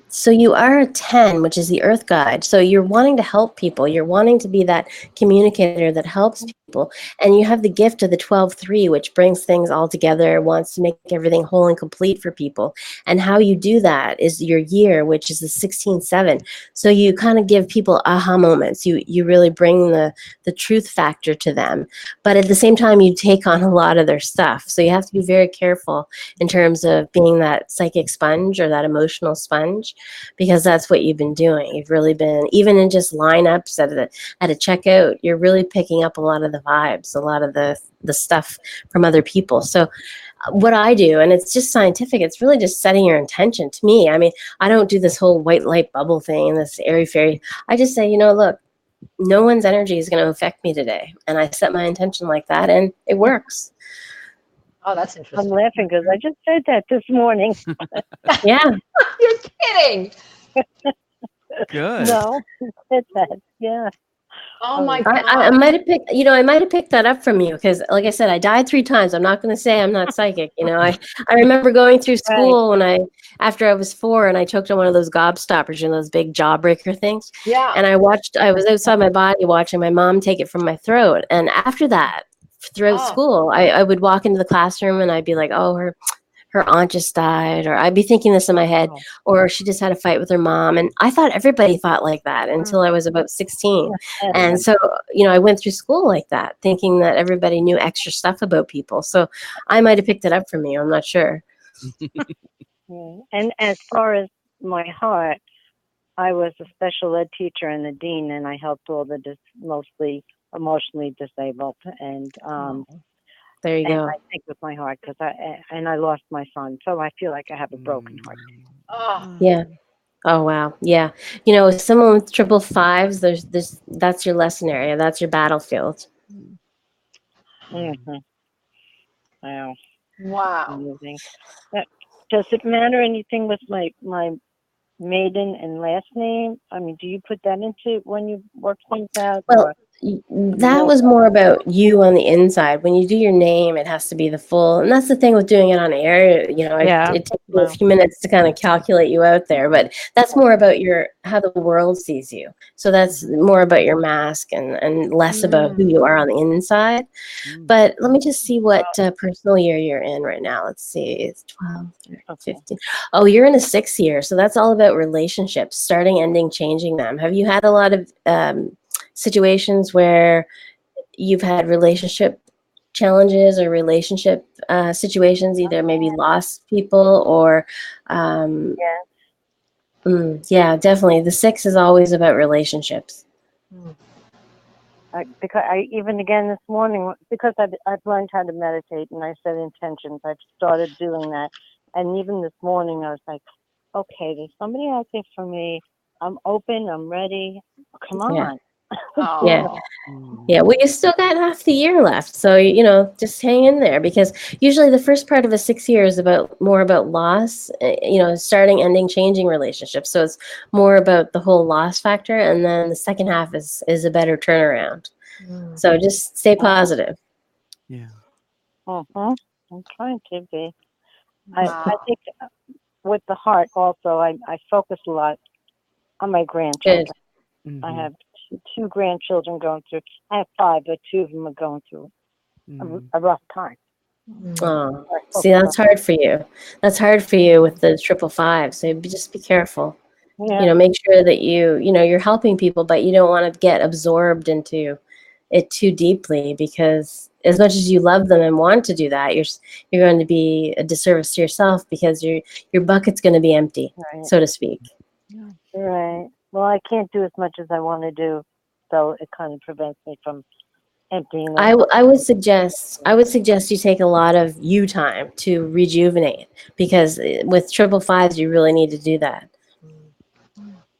So you are a 10, which is the earth guide. So you're wanting to help people. You're wanting to be that communicator that helps people. And you have the gift of the 12-3, which brings things all together, wants to make everything whole and complete for people. And how you do that is your year, which is the 16-7. So you kind of give people aha moments. You really bring the truth factor to them. But at the same time, you take on a lot of their stuff. So you have to be very careful in terms of being that psychic sponge or that emotional sponge, because that's what you've been doing. You've really been, even in just lineups at a checkout, you're really picking up a lot of the vibes, a lot of the stuff from other people. So what I do, and it's just scientific, it's really just setting your intention. To me, I mean, I don't do this whole white light bubble thing and this airy fairy. I just say, look, no one's energy is going to affect me today. And I set my intention like that, and it works. Oh, that's I'm interesting. laughing because I just said that this morning. Yeah. You're kidding. Good. No, I said that. Yeah. Oh my God. I might have picked, I might have picked that up from you because, like I said, I died 3 times. I'm not going to say I'm not psychic. I remember going through school after I was 4, and I choked on one of those gobstoppers, those big jawbreaker things. Yeah. And I was outside my body watching my mom take it from my throat. And after that, throughout school, I would walk into the classroom and I'd be like, oh, her aunt just died, or I'd be thinking this in my head, or she just had a fight with her mom. And I thought everybody thought like that until I was about 16. And so, I went through school like that, thinking that everybody knew extra stuff about people. So I might have picked it up from you. I'm not sure. And as far as my heart, I was a special ed teacher and the dean, and I helped all the mostly emotionally disabled. And there you go. I think with my heart because I lost my son, so I feel like I have a broken heart. Oh. Yeah. Oh wow. Yeah. Someone with triple fives, that's your lesson area. That's your battlefield. Mm-hmm. Wow. Wow. Amazing. Does it matter anything with my maiden and last name? I mean, do you put that into when you work things out? Well, That was more about you on the inside. When you do your name, it has to be the full, and that's the thing with doing it on air. You know, Yeah. it takes me a few minutes to kind of calculate you out there, but that's more about how the world sees you. So that's more about your mask and less about who you are on the inside. But let me just see what personal year you're in right now. Let's see, it's 12, 15. Oh, you're in a 6th year, so that's all about relationships, starting, ending, changing them. Have you had a lot of situations where you've had relationship challenges or relationship situations, either maybe lost people or yeah, definitely the 6 is always about relationships. Because I even again this morning, because I've learned how to meditate and I set intentions, I've started doing that. And even this morning I was like, okay, there's somebody out there for me. I'm open, I'm ready. Come on. Yeah. Yeah, well, you still got half the year left, so just hang in there, because usually the first part of a 6 year is more about loss, starting, ending, changing relationships. So it's more about the whole loss factor, and then the second half is a better turnaround. So just stay positive. Yeah. I'm trying to be. I think with the heart also, I focus a lot on my grandchildren. Good. I have two grandchildren going through. I have 5, but 2 of them are going through a rough time. Oh, see, that's hard for you. That's hard for you with the 555. So just be careful. Yeah. Make sure that you're helping people, but you don't want to get absorbed into it too deeply, because as much as you love them and want to do that, you're going to be a disservice to yourself, because your bucket's going to be empty, so to speak. Right. Well, I can't do as much as I want to do, so it kind of prevents me from emptying. I would suggest you take a lot of you time to rejuvenate, because with 555s you really need to do that.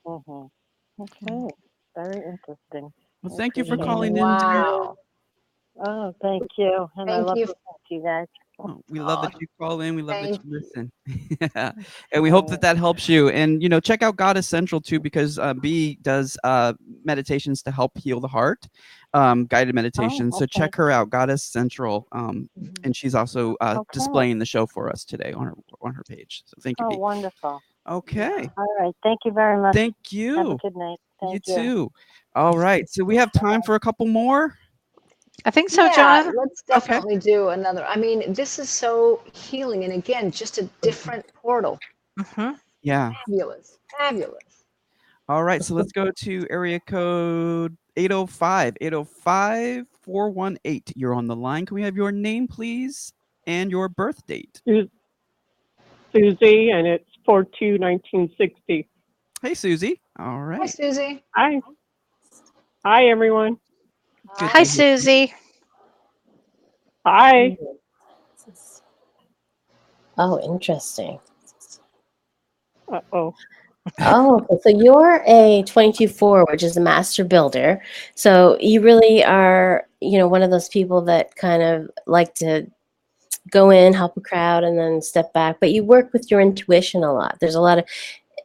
Okay. Very interesting. Well, thank you for calling in. Wow. Oh, thank you. And I love listening to you guys. Oh, we love that you call in. We love that you listen. Thank And we hope that helps you. And, check out Goddess Central too, because B does meditations to help heal the heart, guided meditations. So check her out, Goddess Central. And she's also displaying the show for us today on her page. So thank you, B. Oh, wonderful. Okay. All right. Thank you very much. Thank you. Have a good night. Thank you. You too. All right. So we have time for a couple more. I think so, Yeah, John. let's definitely do another. I mean, this is so healing, and again, just a different portal. Yeah. Fabulous. Fabulous. All right. So let's go to area code 805. 805 418. You're on the line. Can we have your name, please, and your birth date? Susie, and it's 4/2/1960. Hey, Susie. All right. Hi, Susie. Hi. Hi, everyone. Hi, Susie. Hi. Oh, interesting. Uh-oh. Oh, okay. So you're a 22/4, which is a master builder. So you really are, one of those people that kind of like to go in, help a crowd, and then step back. But you work with your intuition a lot. There's a lot of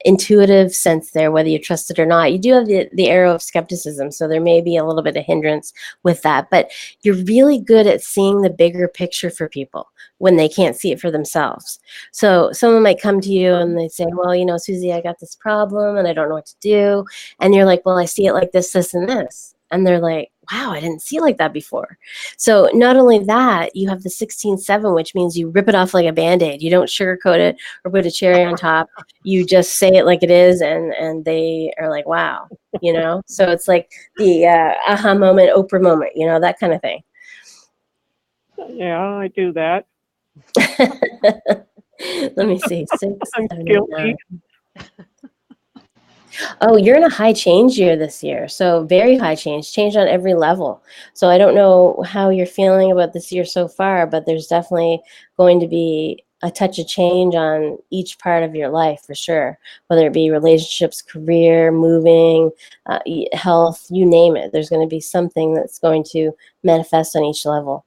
intuitive sense there, whether you trust it or not. You do have the arrow of skepticism, so there may be a little bit of hindrance with that, but you're really good at seeing the bigger picture for people when they can't see it for themselves. So someone might come to you and they say, well, Susie, I got this problem and I don't know what to do. And you're like, well, I see it like this, this, and this. And they're like, wow, I didn't see it like that before. So not only that, you have the 16/7, which means you rip it off like a Band-Aid. You don't sugarcoat it or put a cherry on top. You just say it like it is, and they are like, wow, So it's like the aha moment, Oprah moment, that kind of thing. Yeah, I do that. Let me see. 6, I'm 7, guilty. 9. Oh, you're in a high change year this year. So very high change on every level. So I don't know how you're feeling about this year so far, but there's definitely going to be a touch of change on each part of your life for sure, whether it be relationships, career, moving, health, you name it. There's going to be something that's going to manifest on each level.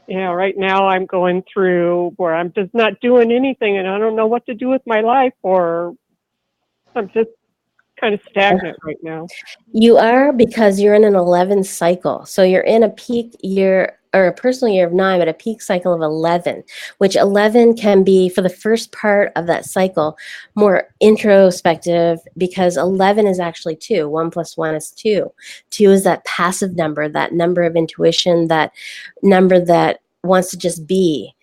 Yeah, right now I'm going through where I'm just not doing anything and I don't know what to do with my life, or I'm just kind of stagnant right now. You are, because you're in an 11 cycle. So you're in a peak year, or a personal year of 9, but a peak cycle of 11, which 11 can be, for the first part of that cycle, more introspective, because 11 is actually 2. 1 plus 1 is 2. 2 is that passive number, that number of intuition, that number that wants to just be.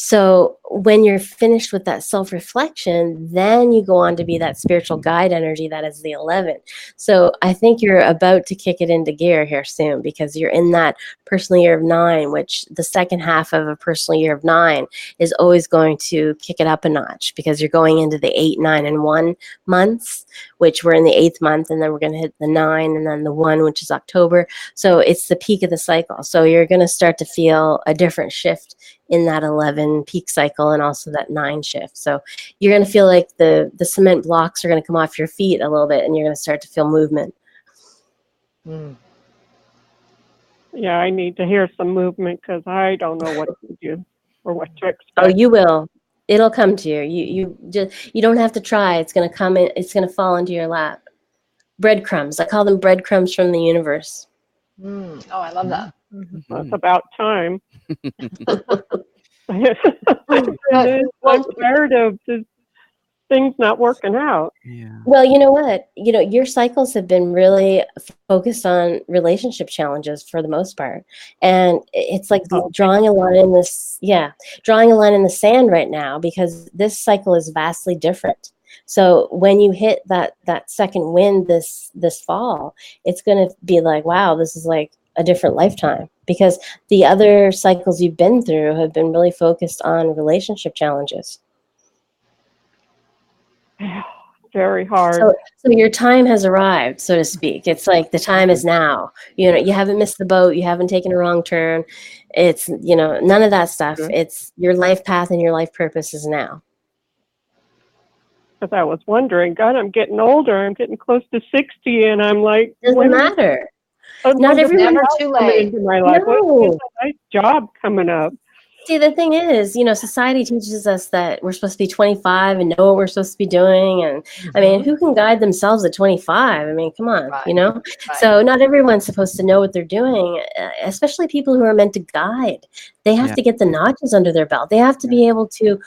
So when you're finished with that self-reflection, then you go on to be that spiritual guide energy that is the 11. So I think you're about to kick it into gear here soon, because you're in that personal year of 9, which the second half of a personal year of 9 is always going to kick it up a notch, because you're going into the 8, 9, and 1 months, which we're in the 8th month, and then we're going to hit the 9 and then the 1, which is October. So it's the peak of the cycle. So you're going to start to feel a different shift in that 11 peak cycle, and also that 9 shift. So you're going to feel like the cement blocks are going to come off your feet a little bit, and you're going to start to feel movement. Yeah, I need to hear some movement because I don't know what to do or what to expect. Oh, you will. It'll come to you. You don't have to try. It's going to come in. It's going to fall into your lap. Breadcrumbs. I call them breadcrumbs from the universe. Oh, I love that. It's about time. I'm tired of this things not working out. Yeah. Well, you know what? Your cycles have been really focused on relationship challenges for the most part. And it's like drawing a line in the sand right now, because this cycle is vastly different. So when you hit that second wind this fall, it's going to be like, wow, this is like a different lifetime, because the other cycles you've been through have been really focused on relationship challenges. Very hard. So your time has arrived, so to speak. It's like the time is now. You haven't missed the boat. You haven't taken a wrong turn. It's, none of that stuff. Sure. It's your life path and your life purpose is now. Because I was wondering, God, I'm getting older. I'm getting close to 60, and I'm like, Doesn't matter. Not everyone never too late. into my life. No. What's a nice job coming up? See, the thing is, society teaches us that we're supposed to be 25 and know what we're supposed to be doing. And I mean, who can guide themselves at 25? I mean, come on, Right. So not everyone's supposed to know what they're doing, especially people who are meant to guide. They have to get the notches under their belt. They have to be able to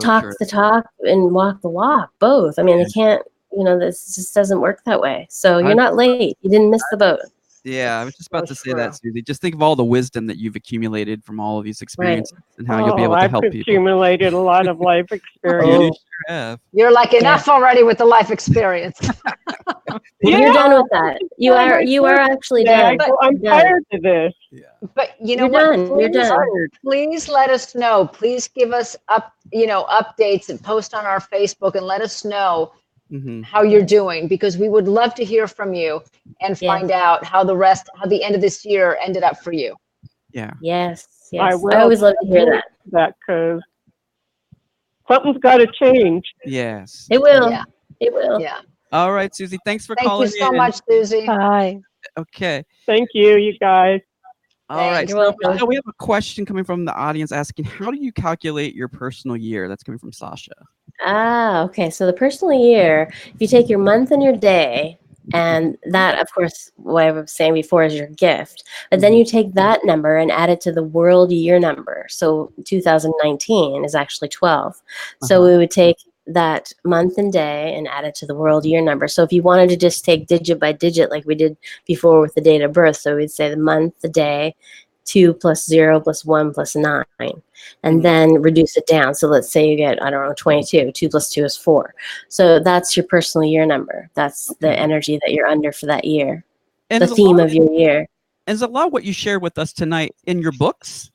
talk the talk and walk the walk, both. I mean, they can't, this just doesn't work that way. So you're not late. You didn't miss the boat. Yeah, I was just about to say that, Susie. Just think of all the wisdom that you've accumulated from all of these experiences and how you'll be able to help I've people. accumulated a lot of life experience. You sure have. You're like, enough already with the life experience. You're done with that. You are actually done. I'm tired of this. Yeah. But You're done. You're done. Please let us know. Please give us updates and post on our Facebook and let us know how you're doing, because we would love to hear from you and find out how the end of this year ended up for you. Yeah. Yes. I always love to hear that. Because something's got to change. Yes. It will. Yeah. It will. Yeah. All right, Susie. Thanks for Thank calling you so in. much, Susie. Bye. Okay. Thank you, you guys. All right. You're welcome. So we have a question coming from the audience asking, how do you calculate your personal year? That's coming from Sasha. Okay. So the personal year, if you take your month and your day, and that, of course, what I was saying before is your gift, but then you take that number and add it to the world year number. So 2019 is actually 12. So we would take that month and day and add it to the world year number. So if you wanted to just take digit by digit, like we did before with the date of birth, so we'd say the month, the day, 2 plus 0 plus 1 plus 9, and then reduce it down. So let's say you get, 22. 2 plus 2 is 4. So that's your personal year number. That's the energy that you're under for that year, And the theme of your year. And is a lot of what you shared with us tonight in your books?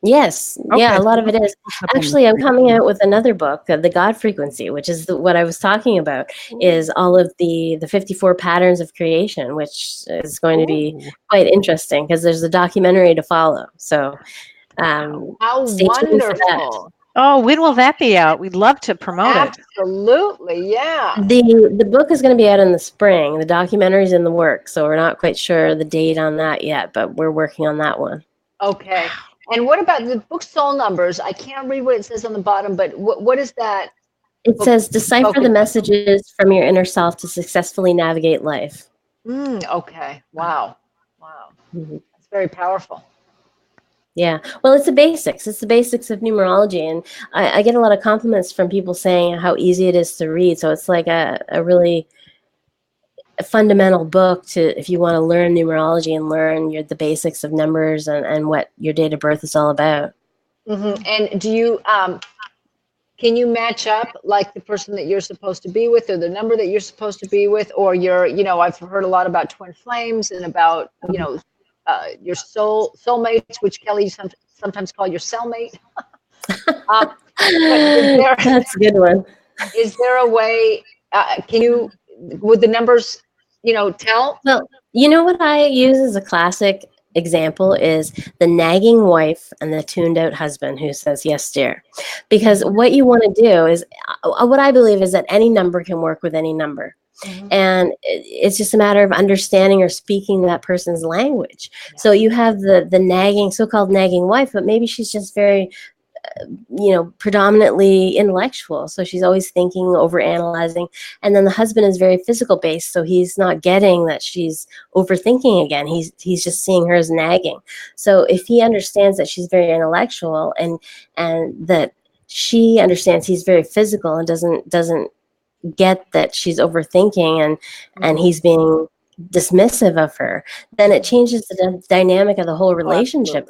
Yes. Yeah, a lot of it is. Actually, I'm coming out with another book, The God Frequency, which is what I was talking about, is all of the 54 patterns of creation, which is going to be quite interesting because there's a documentary to follow. So How stay tuned for that. wonderful. Oh, when will that be out? We'd love to promote it. Absolutely, yeah. The book is going to be out in the spring. The documentary's in the works, so we're not quite sure the date on that yet, but we're working on that one. Okay. And what about the book Soul Numbers? I can't read what it says on the bottom, but what is that? It says, decipher Focus. the messages from your inner self to successfully navigate life. Okay. Wow. Wow. Mhm. That's very powerful. Yeah. Well, it's the basics. It's the basics of numerology. And I get a lot of compliments from people saying how easy it is to read. So it's like a really fundamental book to, if you want to learn numerology and learn the basics of numbers and what your date of birth is all about. And do you, can you match up like the person that you're supposed to be with, or the number that you're supposed to be with, or your, I've heard a lot about twin flames and about, your soulmates, which Kelly sometimes call your cellmate. But That's a good one. Is there a way, would the numbers, tell? Well, you know what I use as a classic example is the nagging wife and the tuned out husband who says, yes, dear. Because what you want to do is, what I believe is that any number can work with any number. And it's just a matter of understanding or speaking that person's language. So you have the nagging, so-called nagging wife, but maybe she's just very, predominantly intellectual. So she's always thinking, over analyzing. And then the husband is very physical based. So he's not getting that she's overthinking again. He's just seeing her as nagging. So if he understands that she's very intellectual and that she understands he's very physical and doesn't get that she's overthinking and he's being dismissive of her, then it changes the dynamic of the whole relationship.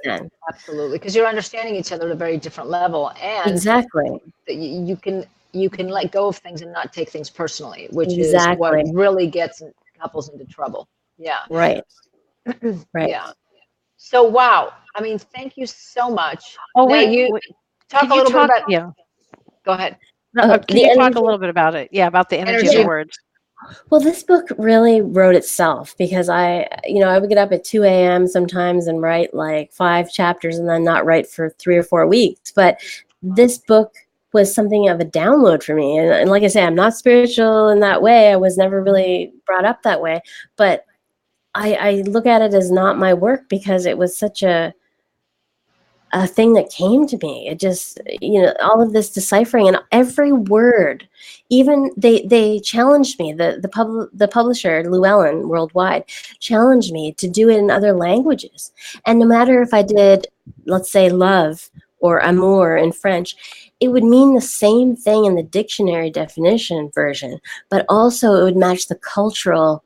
Absolutely, because you're understanding each other at a very different level, and exactly, you can let go of things and not take things personally, which is exactly what really gets couples into trouble. Right. Yeah. So wow, I mean, thank you so much. Oh, now, wait, you talk a little bit about. Yeah. Go ahead. No, can you talk a little bit about it? Yeah, about the energy of the words. Well, this book really wrote itself because I would get up at 2 a.m. sometimes and write like 5 chapters and then not write for 3 or 4 weeks. But this book was something of a download for me. And like I say, I'm not spiritual in that way. I was never really brought up that way. But I look at it as not my work because it was such a thing that came to me. It just, all of this deciphering and every word, even they challenged me. The publisher, Llewellyn Worldwide, challenged me to do it in other languages. And no matter if I did, let's say, love or amour in French, it would mean the same thing in the dictionary definition version, but also it would match the cultural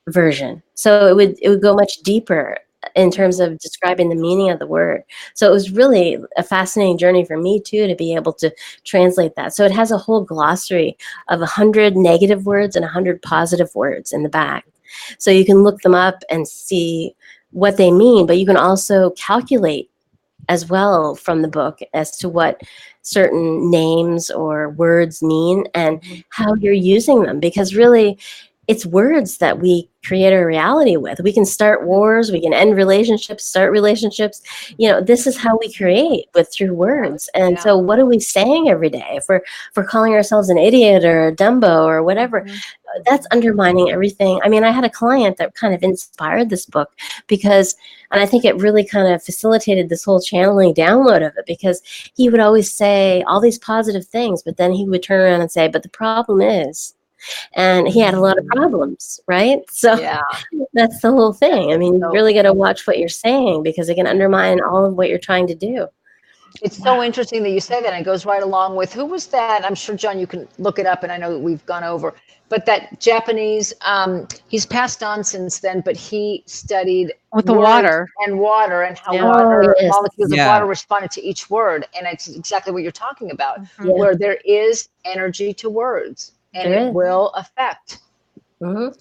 version. So it would go much deeper in terms of describing the meaning of the word. So it was really a fascinating journey for me too, to be able to translate that. So it has a whole glossary of 100 negative words and 100 positive words in the back. So you can look them up and see what they mean, but you can also calculate as well from the book as to what certain names or words mean and how you're using them, because really it's words that we create our reality with. We can start wars, we can end relationships, start relationships. This is how we create, through words. And so what are we saying every day? If we're calling ourselves an idiot or a Dumbo or whatever, that's undermining everything. I mean, I had a client that kind of inspired this book and I think it really kind of facilitated this whole channeling download of it, because he would always say all these positive things, but then he would turn around and say, but the problem is, and he had a lot of problems, right? So that's the whole thing. I mean, you really got to watch what you're saying because it can undermine all of what you're trying to do. It's so interesting that you say that. And it goes right along with, who was that? I'm sure, John, you can look it up, and I know we've gone over, but that Japanese, he's passed on since then, but he studied with the water and how molecules of water responded to each word. And it's exactly what you're talking about, where there is energy to words. And it will affect other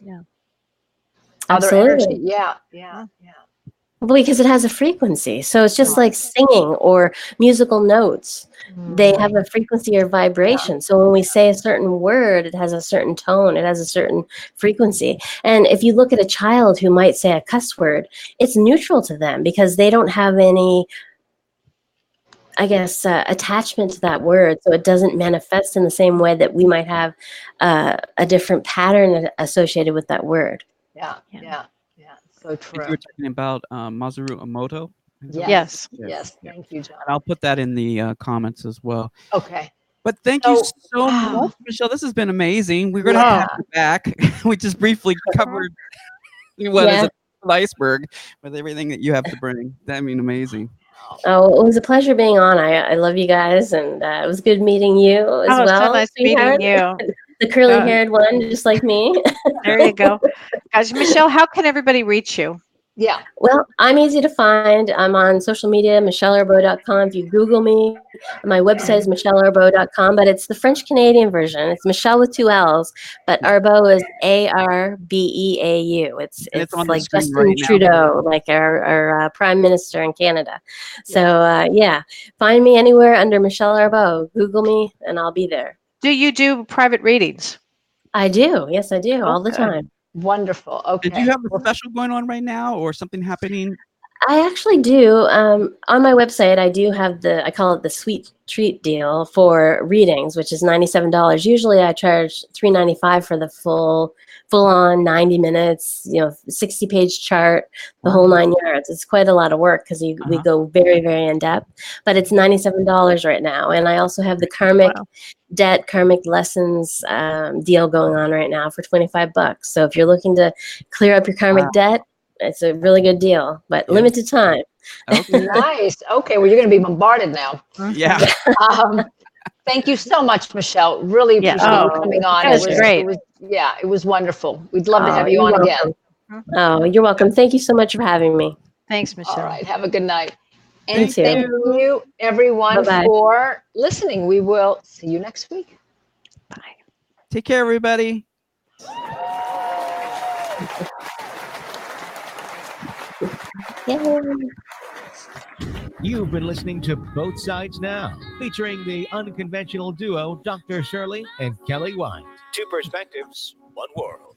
energy. Yeah. Because it has a frequency. So it's just like singing or musical notes. They have a frequency or vibration. So when we say a certain word, it has a certain tone, it has a certain frequency. And if you look at a child who might say a cuss word, it's neutral to them because they don't have any, I guess, attachment to that word. So it doesn't manifest in the same way that we might have a different pattern associated with that word. Yeah. So true. If you were talking about Masaru Emoto. Yes. Thank you, John. And I'll put that in the comments as well. Okay. But thank you So, so much, Michelle. This has been amazing. We're going to have you back. We just briefly covered what is Yeah. an iceberg with everything that you have to bring. I mean, amazing. Oh, it was a pleasure being on. I love you guys, and it was good meeting you as Oh, so well, nice sweetheart. meeting you. The curly-haired one, just like me. There you go. Guys, Michelle, how can everybody reach you? yeah. Well, I'm easy to find. I'm on social media, michellearbeau.com. If you Google me, my website is michellearbeau.com, but it's the French-Canadian version. It's Michelle with 2 L's, but Arbeau is Arbeau. It's And it's on the like screen Justin right now. Trudeau, like our Prime Minister in Canada. So, yeah, find me anywhere under Michelle Arbeau. Google me, and I'll be there. Do you do private readings? I do. Yes, I do. All the Okay. time. Wonderful. Okay. And do you have a special going on right now or something happening? I actually do. On my website, I do have I call it the sweet treat deal for readings, which is $97. Usually I charge $3.95 for the full-on 90 minutes, 60-page chart, the whole 9 yards. It's quite a lot of work because we go very, very in depth, but it's $97 right now. And I also have the karmic debt, karmic lessons deal going on right now for $25. So if you're looking to clear up your karmic debt, it's a really good deal, but limited time. Okay. Nice. Okay. Well, you're going to be bombarded now. Yeah. Thank you so much, Michelle. Really appreciate you coming on. That was great. It was wonderful. We'd love to have you you're on welcome. again. Oh, you're welcome. Thank you so much for having me. Thanks, Michelle. All right. Have a good night. And too. thank you, everyone, Bye-bye. for listening. We will see you next week. Bye. Take care, everybody. Yay. You've been listening to Both Sides Now, featuring the unconventional duo Dr. Shirley and Kelly White. Two perspectives, one world.